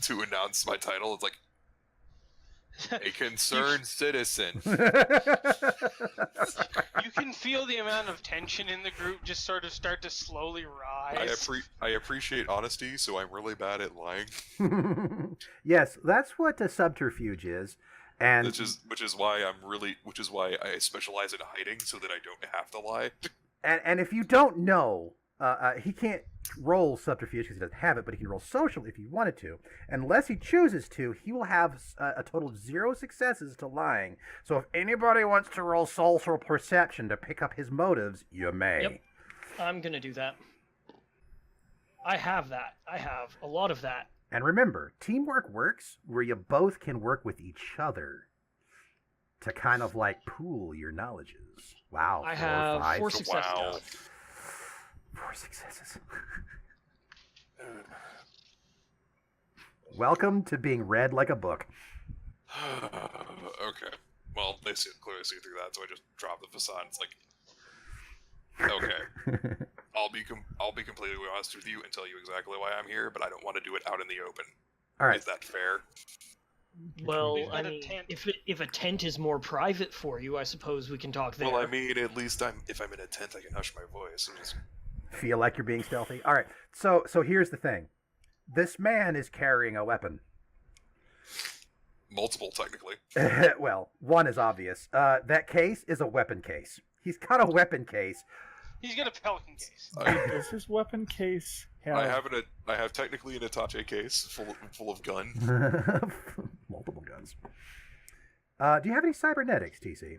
to announce my title. It's like a concerned citizen. You can feel the amount of tension in the group just sort of start to slowly rise. I appreciate honesty, so I'm really bad at lying. Yes, that's what a subterfuge is. And Which is why I specialize in hiding so that I don't have to lie. And if you don't know, he can't roll subterfuge because he doesn't have it, but he can roll social if he wanted to. Unless he chooses to, he will have a total of 0 successes to lying. So if anybody wants to roll social perception to pick up his motives, you may. Yep. I'm gonna do that. I have that. I have a lot of that. And remember, teamwork works where you both can work with each other to kind of like pool your knowledges. Wow. I 4 or have 5. 4 successes Wow. now. 4 successes. Welcome to being read like a book. Okay. Well, they clearly see through that, so I just drop the facade. It's like, okay, I'll be completely honest with you and tell you exactly why I'm here, but I don't want to do it out in the open. All right. Is that fair? Well, We've got I a mean, tent. if a tent is more private for you, I suppose we can talk there. Well, I mean, at least if I'm in a tent, I can hush my voice. And just... Feel like you're being stealthy. All right. So here's the thing. This man is carrying a weapon. Multiple, technically. Well, one is obvious. That case is a weapon case. He's got a weapon case. He's got a pelican case. Does his weapon case have? I have technically an attache case full of gun. Multiple guns. Do you have any cybernetics, TC?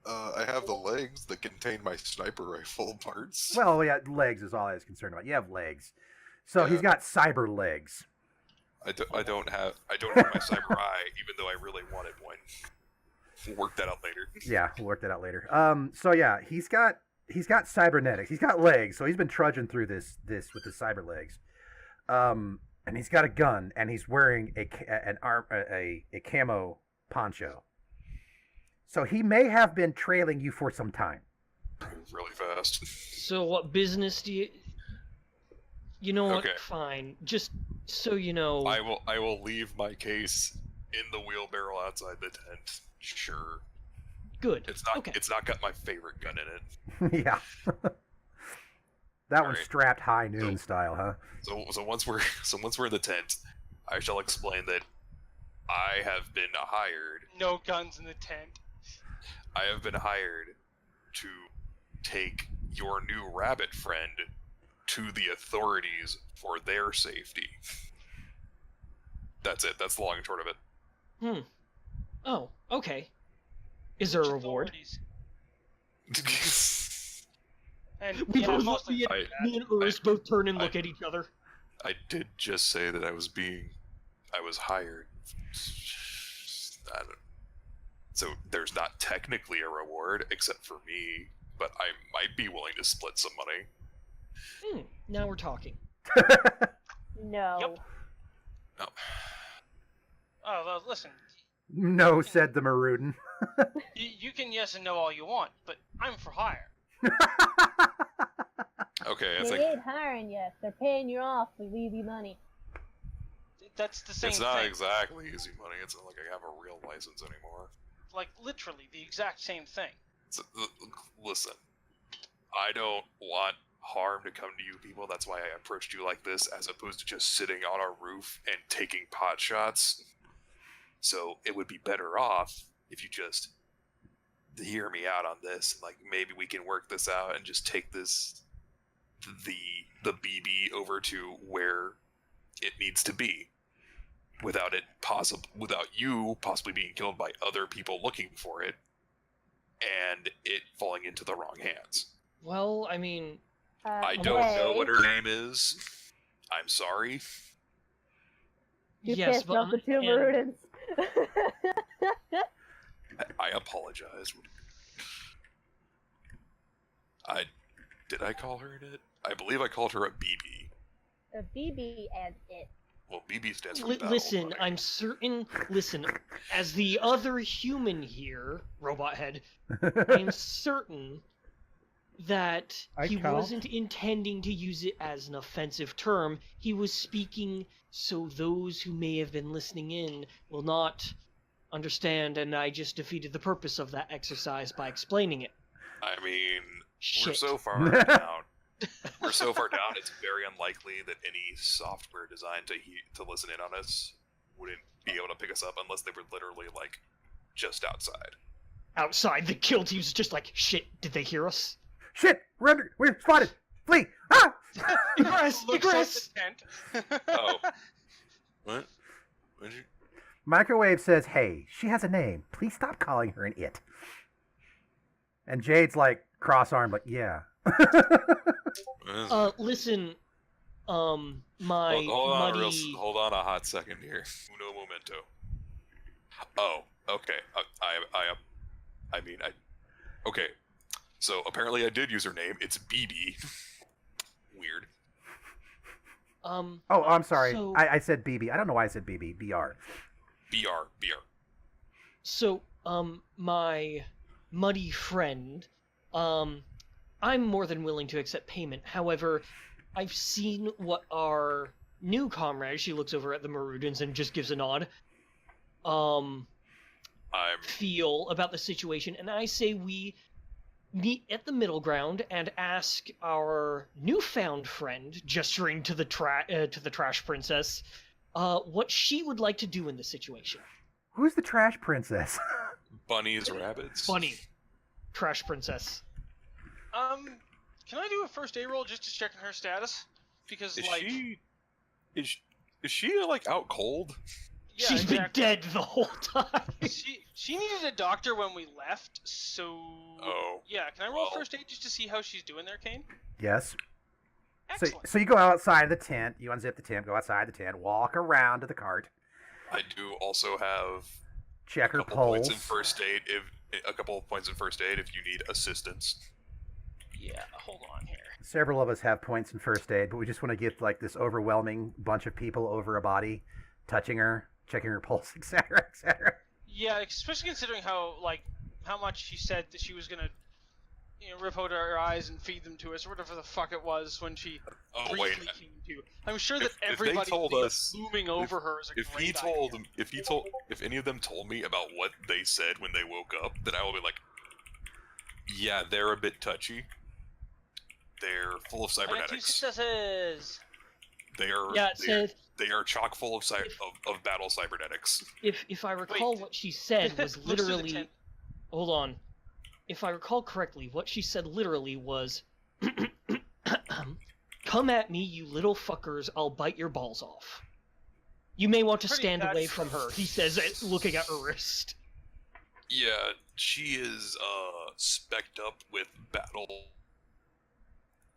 I have the legs that contain my sniper rifle parts. Well, yeah, legs is all I was concerned about. You have legs. So he's Yeah. got cyber legs. I don't have my cyber eye, even though I really wanted one. We'll work that out later. Yeah, we'll work that out later. So yeah, he's got cybernetics. He's got legs, so he's been trudging through this with his cyber legs. And he's got a gun, and he's wearing a camo poncho. So he may have been trailing you for some time. Really fast. So what business do you? You know what? Okay. Fine. Just so you know. I will leave my case in the wheelbarrow outside the tent. Sure. Good. It's not Okay. it's not got my favorite gun in it. Yeah. That one's Alright. strapped high noon style, huh? So once we're in the tent, I shall explain that I have been hired. No guns in the tent. I have been hired to take your new rabbit friend to the authorities for their safety. That's it. That's the long and short of it. Oh, okay. Is there a reward? And We yeah, both, mostly me and Urs both turn and look at each other. I did just say that I was hired. So there's not technically a reward except for me, but I might be willing to split some money. Now we're talking. No. Yep. No. Oh, well, listen. No, said the Marudin. You can yes and no all you want, but I'm for hire. Okay, I They think ain't hiring you. If they're paying you off, we leave you money. That's the same it's thing. not exactly easy money. It's not like I have a real license anymore. Like, literally, the exact same thing. Listen, I don't want harm to come to you people. That's why I approached you like this, as opposed to just sitting on a roof and taking pot shots. So it would be better off if you just hear me out on this. Like, maybe we can work this out and just take this, the BB over to where it needs to be, without you possibly being killed by other people looking for it, and it falling into the wrong hands. Well, I mean... I don't know what her name is. I'm sorry. You yes, pissed but off the two Marudins. I apologize. Did I call her it? I believe I called her a BB. A BB and it. Well, BB stands for battle listen, buddy. I'm certain... Listen, as the other human here, Robot Head, I'm certain that he wasn't intending to use it as an offensive term. He was speaking so those who may have been listening in will not understand, and I just defeated the purpose of that exercise by explaining it. I mean, Shit. we're so far down. We're so far down, it's very unlikely that any software designed to listen in on us wouldn't be able to pick us up unless they were literally, like, just outside. Outside, the kill team's just like, shit, did they hear us? Shit! We're spotted! Flee! Ah! Egress! Egress! Oh. What? What did you... Microwave says, hey, she has a name. Please stop calling her an it. And Jade's like, cross-armed, like, yeah. Listen, my hold on a hot second here. Uno momento. Oh, okay. Okay. So apparently I did use her name. It's BB. Weird. Oh, I'm sorry. So, I said BB. I don't know why I said BB. BR. BR. So, my muddy friend, I'm more than willing to accept payment. However, I've seen what our new comrade, she looks over at the Marudins and just gives a nod, feel about the situation, and I say we meet at the middle ground and ask our newfound friend, gesturing to the trash princess, what she would like to do in this situation. Who's the trash princess? Bunnies, rabbits. Bunny. Trash princess. Can I do a first aid roll just to check on her status? Because, Is she like out cold? Yeah, She's exactly. been dead the whole time. She needed a doctor when we left, so... Oh. Yeah, can I roll first aid just to see how she's doing there, Kane? Yes. Excellent. So you go outside the tent, you unzip the tent, go outside the tent, walk around to the cart. I do also have check her a couple pulse. points in first aid if you need assistance. Yeah, hold on here. Several of us have points in first aid, but we just want to get like this overwhelming bunch of people over a body, touching her, checking her pulse, etc., etc. Yeah, especially considering how much she said that she was gonna, rip out her eyes and feed them to us, or whatever the fuck it was when she briefly came to. I'm sure that everybody looming over her is a great idea. If any of them told me about what they said when they woke up, then I will be like, yeah, they're a bit touchy. They're full of I got 2 cybernetics. successes. They are. Yeah, it said they are chock full of of battle cybernetics. if I recall, what she said was Looks through the literally. tent. Hold on. If I recall correctly, what she said literally was, "Come at me, you little fuckers! I'll bite your balls off." You may want to stand away from her, he says, looking at her wrist. Yeah, she is specced up with battle.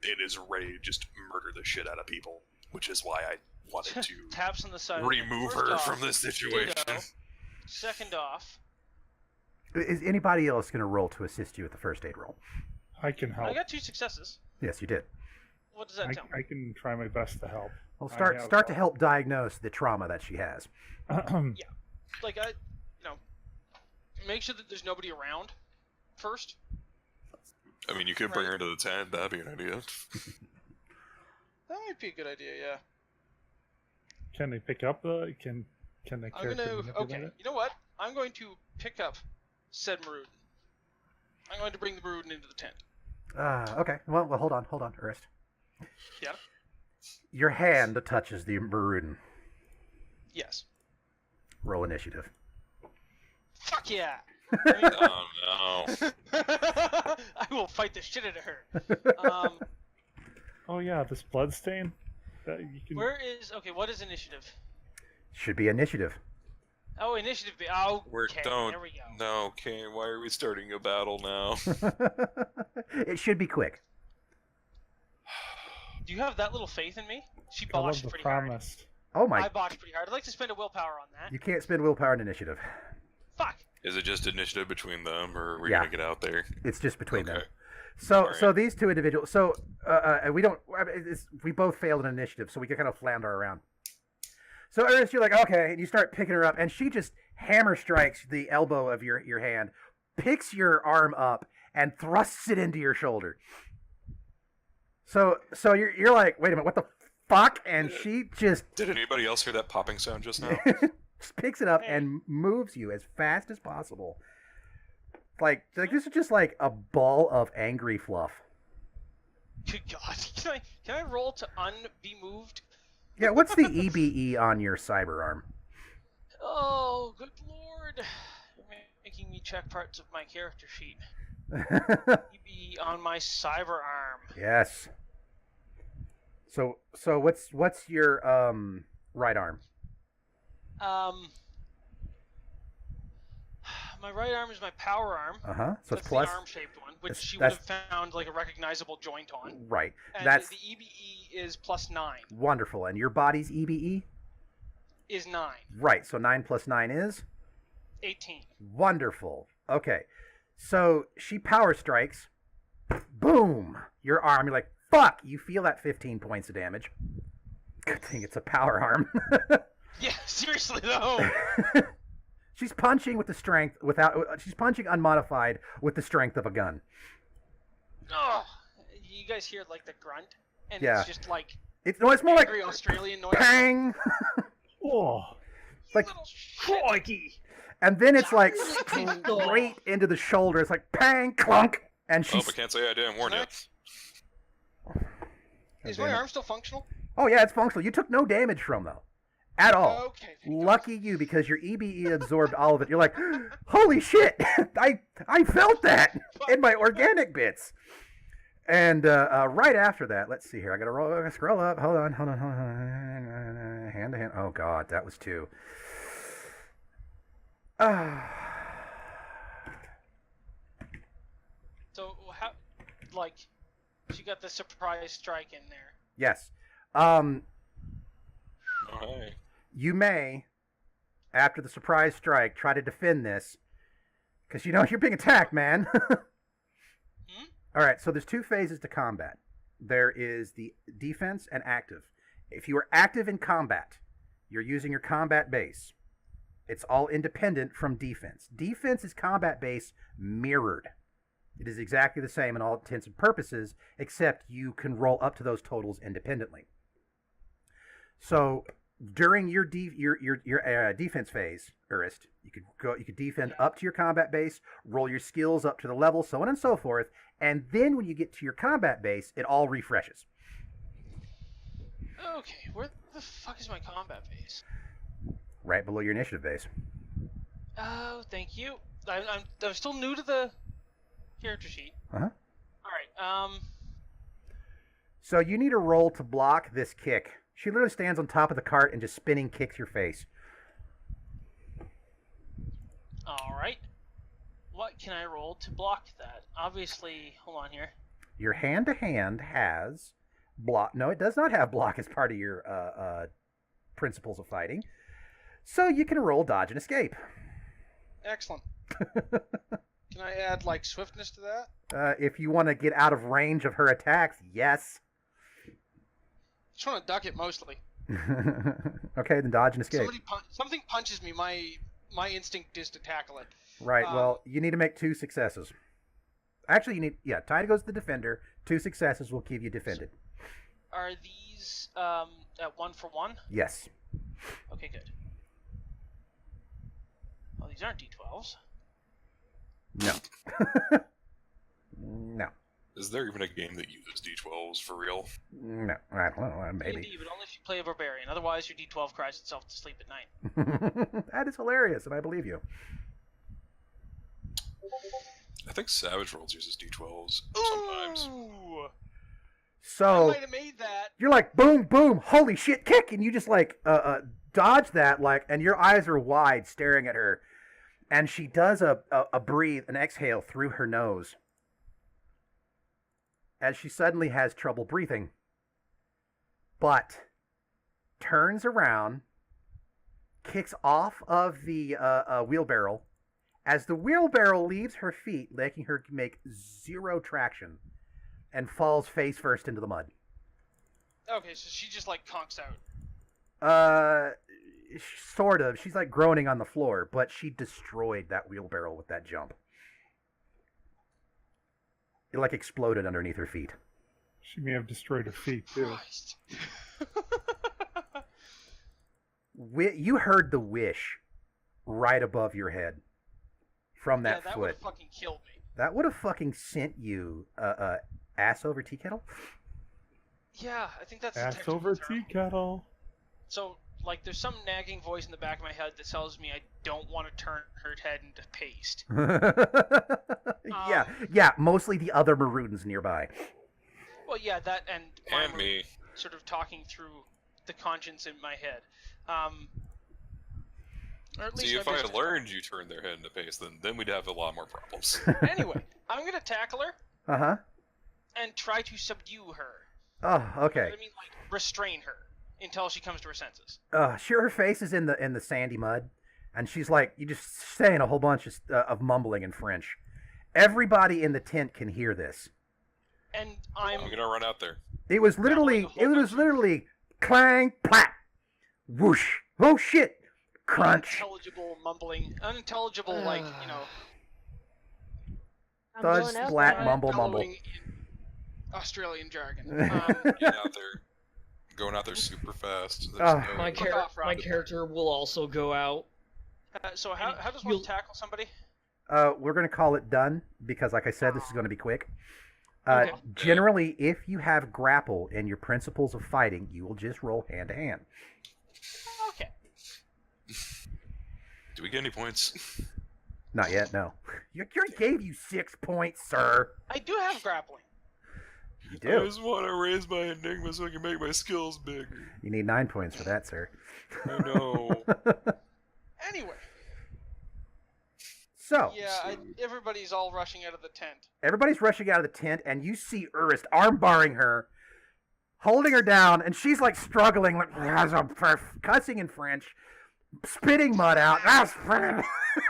It is ready to just murder the shit out of people, which is why I wanted to Taps on the side. remove First her off, from this situation. ditto. Second off, Is anybody else going to roll to assist you with the first aid roll? I can help. I got 2 successes. Yes, you did. What does that tell me? I can try my best to help. Well, I start have, to help diagnose the trauma that she has. Like, make sure that there's nobody around first. I mean, you could bring her to the tent. That'd be an idea. That might be a good idea, yeah. Can they pick up the? Can the I'm character gonna. manipulate Okay, it? you know what? I'm going to pick up said Maruden. I'm going to bring the Maruden into the tent. Okay. Well, hold on, Ernest. Yeah? Your hand touches the Maruden. Yes. Roll initiative. Fuck yeah! Oh no. I will fight the shit out of her. Oh yeah, this blood stain. That you can. Where is... Okay, what is initiative? Should be initiative. Oh, initiative... Oh, We're okay, don't. there we go. No, Kane. Why are we starting a battle now? It should be quick. Do you have that little faith in me? She I love botched the pretty hard. promise. Oh my! I botched pretty hard. I'd like to spend a willpower on that. You can't spend willpower in initiative. Fuck! Is it just initiative between them, or are we Yeah. gonna get out there? It's just between them. Okay. So, Alright. so these two individuals. So, we don't. We both failed an initiative, so we can kind of flounder around. So, Ernest, you're like, okay, and you start picking her up, and she just hammer strikes the elbow of your hand, picks your arm up, and thrusts it into your shoulder. So you're like, wait a minute, what the fuck? And she just Did anybody else hear that popping sound just now? just picks it up and moves you as fast as possible. Like this is just like a ball of angry fluff. Good God. Can I roll to unbe moved? Yeah, what's the EBE on your cyber arm? Oh, good lord. You're making me check parts of my character sheet. Be on my cyber arm. Yes. So what's your right arm? My right arm is my power arm. So That's it's plus. the arm-shaped one, which That's- she would have found like a recognizable joint on. Right. And That's the EBE is +9. wonderful. And your body's EBE? Is 9. Right. So 9 plus 9 is 18. wonderful. Okay. So she power strikes. Boom! Your arm. You're like, fuck! You feel that 15 points of damage. Good thing it's a power arm. Yeah, seriously though. She's punching with the strength she's punching unmodified with the strength of a gun. Oh, you guys hear like the grunt, and Yeah. it's just like It's more like angry Australian noise. bang, Oh, like Little shit. Crikey! and then it's like straight into the shoulder. It's like bang, clunk, and Oh, she's but can't say I didn't warn you. Is my arm still functional? oh yeah, it's functional. You took no damage from though, at all. Okay. thank God. Lucky you, because your EBE absorbed all of it. You're like, holy shit! I felt that in my organic bits. And right after that, let's see here. I gotta scroll up. Hold on. Hand to hand. Oh god, that was 2. So how, like, she got the surprise strike in there. Yes. Oh, hey. You may, after the surprise strike, try to defend this, because you know you're being attacked, man. All right, so there's 2 phases to combat. There is the defense and active. If you are active in combat, you're using your combat base. It's all independent from defense. Defense is combat base mirrored. It is exactly the same in all intents and purposes, except you can roll up to those totals independently. So during your defense phase, Urist, you could defend up to your combat base, roll your skills up to the level, so on and so forth, and then when you get to your combat base, it all refreshes. Okay, where the fuck is my combat base? Right below your initiative base. Oh, thank you. I'm still new to the character sheet. Uh-huh. Alright, So you need a roll to block this kick. She literally stands on top of the cart and just spinning kicks your face. alright. What can I roll to block that? Obviously, hold on here. Your hand-to-hand has block. No, it does not have block as part of your principles of fighting. So you can roll dodge and escape. Excellent. Can I add, like, swiftness to that? If you want to get out of range of her attacks, yes. Just want to duck it mostly. Okay, then dodge and escape. Something punches me. My instinct is to tackle it. Right. Well, you need to make 2 successes. Actually, you need tie goes to the defender. 2 successes will keep you defended. Are these at 1 for 1? Yes. Okay, good. Well, these aren't D12s. No. No. Is there even a game that uses D12s for real? No. I don't know. Maybe. Indeed, but only if you play a barbarian. Otherwise, your D12 cries itself to sleep at night. That is hilarious, and I believe you. I think Savage Worlds uses D12s sometimes. Ooh! So I might have made that. you're like, boom, boom, holy shit, kick, and you just like dodge that, like, and your eyes are wide, staring at her, and she does a breathe, an exhale through her nose, as she suddenly has trouble breathing, but turns around, kicks off of the wheelbarrow. As the wheelbarrow leaves her feet, making her make 0 traction, and falls face first into the mud. Okay, so she just, like, conks out. Sort of. She's like groaning on the floor, but she destroyed that wheelbarrow with that jump. It like exploded underneath her feet. She may have destroyed her feet too. Christ. You heard the wish right above your head from that that foot. would have fucking killed me. That would have fucking sent you ass over tea kettle. Yeah, I think that's the Ass technical over term. tea kettle. So, like, there's some nagging voice in the back of my head that tells me I don't want to turn her head into paste. Yeah, mostly the other Maroons nearby. Well, yeah, that and And me. sort of talking through the conscience in my head. Or at least See, if I had learned you turned their head into paste, then we'd have a lot more problems. Anyway, I'm gonna tackle her Uh-huh. and try to subdue her. Oh, okay. I mean, like, restrain her until she comes to her senses. Sure, her face is in the sandy mud, and she's like, you just saying a whole bunch of mumbling in French. Everybody in the tent can hear this. And I'm gonna run out there. It was literally clang, plat, whoosh, oh shit, crunch, unintelligible mumbling, unintelligible, like, you know, I'm thud, going out splat, there. mumble. bellowing in Australian jargon. Getting out there. Going out there super fast. There's Ah. no- My character will also go out. So how does one You'll- tackle somebody? We're going to call it done, because like I said, this is going to be quick. Okay. Generally, if you have grapple in your principles of fighting, you will just roll hand to hand. Okay. Do we get any points? Not yet, no. You gave you 6 points, sir. I do have grappling. You I do. just want to raise my enigma so I can make my skills bigger. You need 9 points for that, sir. I know. Anyway, So, yeah, everybody's all rushing out of the tent. everybody's rushing out of the tent, and you see Urist arm barring her, holding her down, and she's like struggling, like cussing in French, spitting mud out.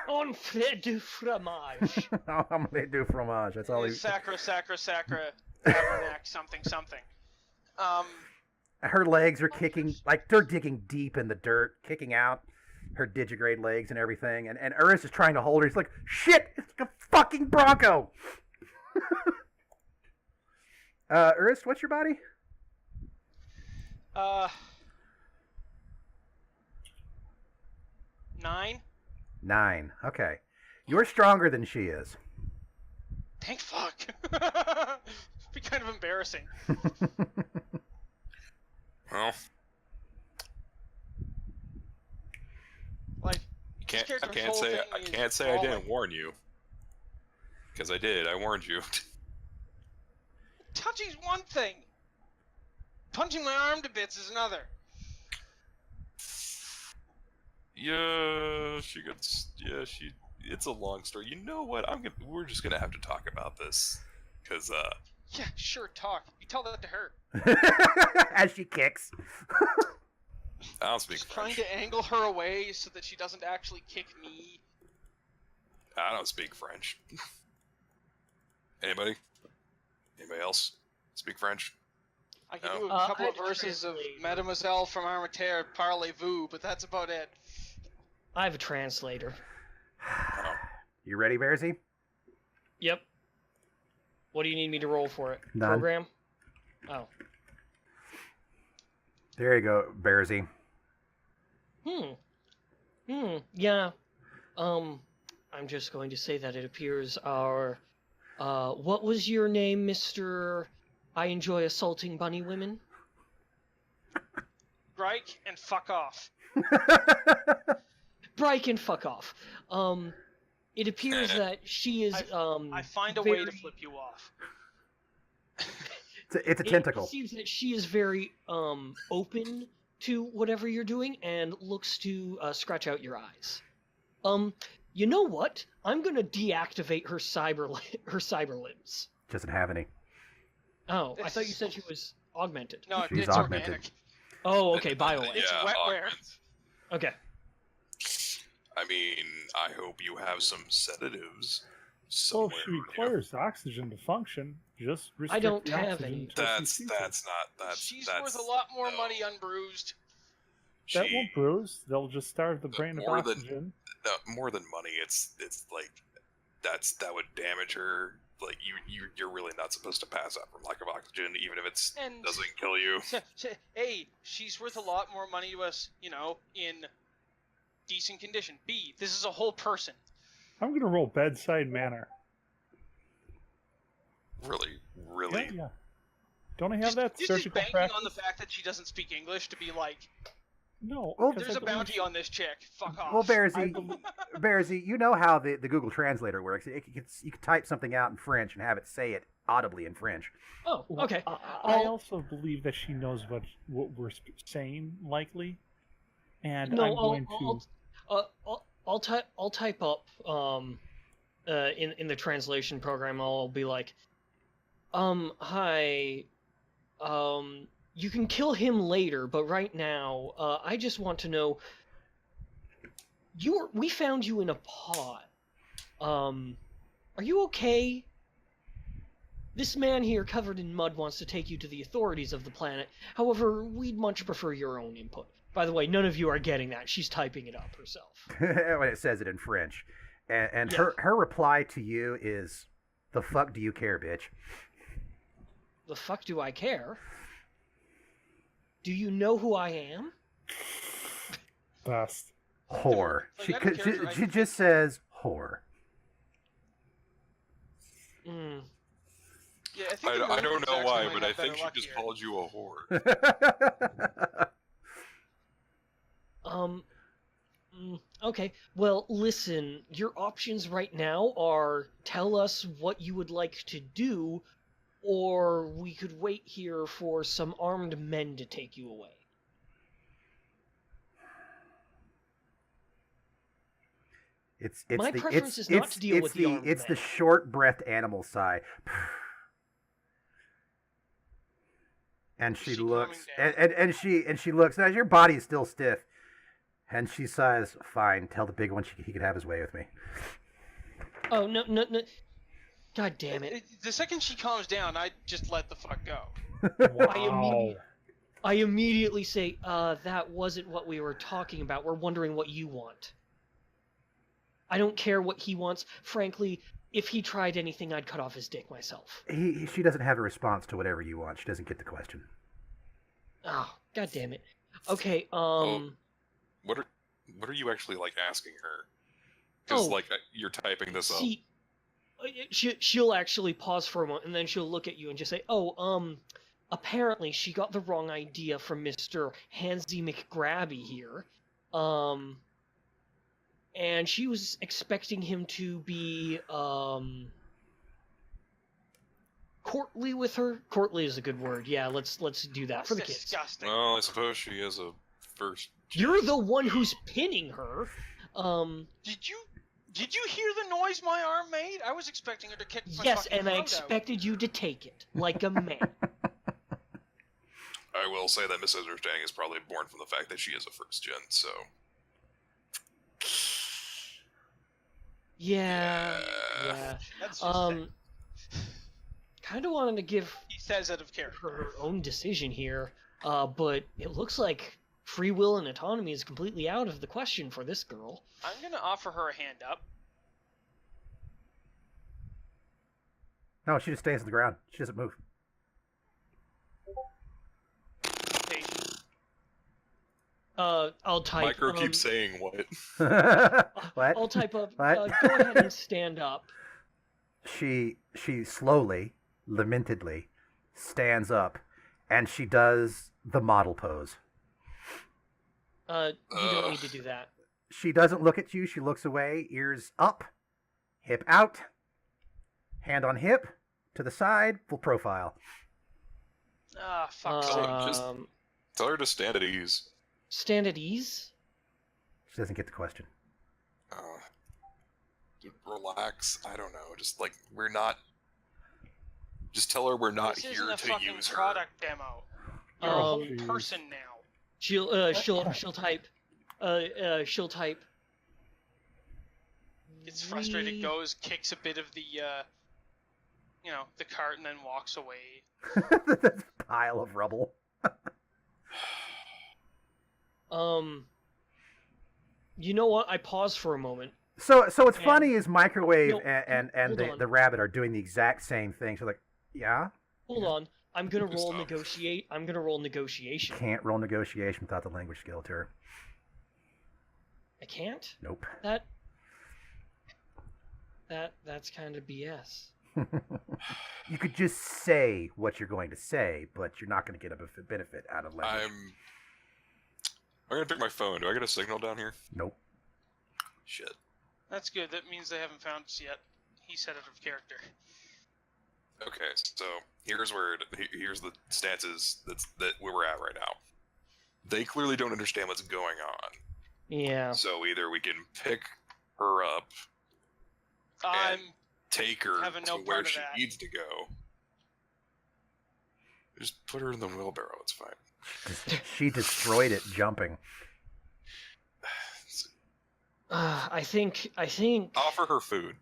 On fait du fromage. Omelette du fromage. That's all he. Sacra, tabernacle, something. Her legs are kicking, like they're digging deep in the dirt, kicking out her digigrade legs and everything. And Urist is trying to hold her. He's like, shit, it's like a fucking Bronco. Urist, what's your body? 9. 9. Okay. You're stronger than she is. Thank fuck. Be kind of embarrassing. Well, Like, I can't I can't say I didn't warn you. Because I did. I warned you. Touching's one thing. Punching my arm to bits is another. Yeah, she. It's a long story. You know what? We're just gonna have to talk about this, cause Yeah, sure, talk. You tell that to her. As she kicks. I don't speak Just French. trying to angle her away so that she doesn't actually kick me. I don't speak French. Anybody? Anybody else speak French? I can No. do a couple I of verses of translate. Mademoiselle from Armataire Parlez-vous, but that's about it. I have a translator. Oh. You ready, Bearsy? Yep. What do you need me to roll for it? None. Program? Oh. There you go, Bearsy. Yeah. I'm just going to say that it appears our, what was your name, Mr. I enjoy assaulting bunny women? Reich and fuck off. Bryke and fuck off. It appears that she is, I find a way to flip you off. It's a tentacle. It seems that she is very, open to whatever you're doing and looks to, scratch out your eyes. You know what? I'm gonna deactivate her cyber limbs. Doesn't have any. Oh, I thought you said she was augmented. No, She's it's augmented. organic. Oh, okay, BioLink. It's Yeah, wetware. Okay. I mean, I hope you have some sedatives Well, somewhere. if she requires oxygen to function, just restrict don't the have oxygen any. until she sees it. She's worth a lot more money unbruised. That won't bruise. They'll just starve the brain of more than- oxygen. More than money, it's like that would damage her. Like you're really not supposed to pass out from lack of oxygen, even if it And- doesn't kill you. A, she's worth a lot more money to us, in decent condition. B, this is a whole person. I'm gonna roll bedside manner. Really. Yeah. Don't I have that Just surgical banking practice? on the fact that she doesn't speak English to be like, No. Well, 'cause there's I a believe bounty on this chick. Fuck off. Well, Bearsy, you know how the Google Translator works. You can type something out in French and have it say it audibly in French. Oh, okay. I also believe that she knows what we're saying, likely, and No, I'm going to. I'll type up in the translation program. I'll be like, hi, you can kill him later, but right now, I just want to know. We found you in a pod. Are you okay? This man here covered in mud wants to take you to the authorities of the planet. However, we'd much prefer your own input. By the way, none of you are getting that. She's typing it up herself. When it says it in French. And Yeah. her reply to you is, "The fuck do you care, bitch?" The fuck do I care? Do you know who I am? Best. Whore. Like, She I don't care, she just says whore. Hmm. Yeah, I think I don't know Jackson why, might but have I think better she luck just here. called you a whore. Okay. Well, listen, your options right now are tell us what you would like to do, or we could wait here for some armed men to take you away. My preference is not to deal with the armed It's the men. short-breathed animal sigh. And she Is she looks, calming down? and she looks. Now your body is still stiff, and she sighs. Fine, tell the big one he could have his way with me. Oh, no. God damn it. The second she calms down, I just let the fuck go. Wow. I immediately say, that wasn't what we were talking about. We're wondering what you want. I don't care what he wants. Frankly, if he tried anything, I'd cut off his dick myself. She doesn't have a response to whatever you want. She doesn't get the question. Oh, god damn it. Okay, What are you actually like asking her? Because Oh. you're typing this up. she'll actually pause for a moment, and then she'll look at you and just say, apparently she got the wrong idea from Mr. Hansy McGrabby here. And she was expecting him to be, courtly with her. Courtly is a good word. Yeah, let's do that for the kids. Disgusting. Well, I suppose she is a first. You're the one who's pinning her. Did you hear the noise my arm made? I was expecting her to kick my Yes, fucking and I throat expected you to take it like a man. I will say that misunderstanding is probably born from the fact that she is a first gen, so. Yeah. That's just Kind of wanted to give he says out of character. her own decision here, but it looks like free will and autonomy is completely out of the question for this girl. I'm gonna offer her a hand up. No, she just stays on the ground. She doesn't move. Patient. I'll type. Micro keeps saying what? What? I'll type up. What? Go ahead and stand up. She slowly, lamentedly, stands up, and she does the model pose. You don't need to do that. She doesn't look at you. She looks away, ears up, hip out, hand on hip, to the side, full profile. Ah, fuck. Just tell her to stand at ease. Stand at ease? She doesn't get the question. Relax. I don't know. Just like we're not. Just tell her we're not This here isn't a to fucking use her. product demo. You're a whole person now. She'll type. She'll type. Gets frustrated, goes, kicks a bit of the, the cart, and then walks away. That's a pile of rubble. You know what? I paused for a moment. So what's funny is Microwave No, and hold on. the rabbit are doing the exact same thing. So like, yeah, Hold on. I'm gonna roll Stop. negotiate. I'm gonna roll negotiation. can't roll negotiation without the language skill to her. I can't? Nope. That's kind of BS. You could just say what you're going to say, but you're not going to get a benefit out of language. I'm gonna pick my phone. Do I get a signal down here? Nope. Shit. That's good. That means they haven't found us yet. He said out of character. Okay, so here's the stances that we're at right now. They clearly don't understand what's going on. Yeah. So either we can pick her up I'm and take her having to no where part of she that. needs to go. Just put her in the wheelbarrow. It's fine. She destroyed it jumping. I think Offer her food.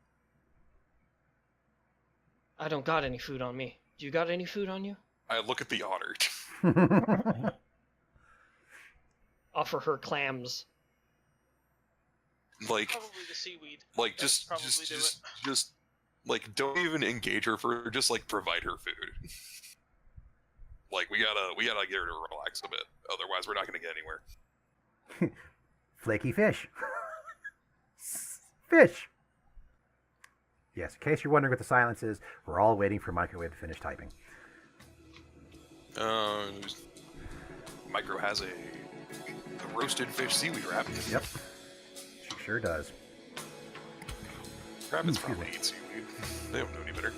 I don't got any food on me. Do you got any food on you? I look at the honored. Offer her clams. Like, Probably the seaweed. like That'd just probably do just like don't even engage her for just like provide her food. Like we gotta get her to relax a bit. Otherwise, we're not gonna get anywhere. Flaky fish. Fish. Yes, in case you're wondering what the silence is, we're all waiting for Microwave to finish typing. Micro has a roasted fish seaweed wrap. Yep. She sure does. Rabbits probably eat seaweed. They don't know any better.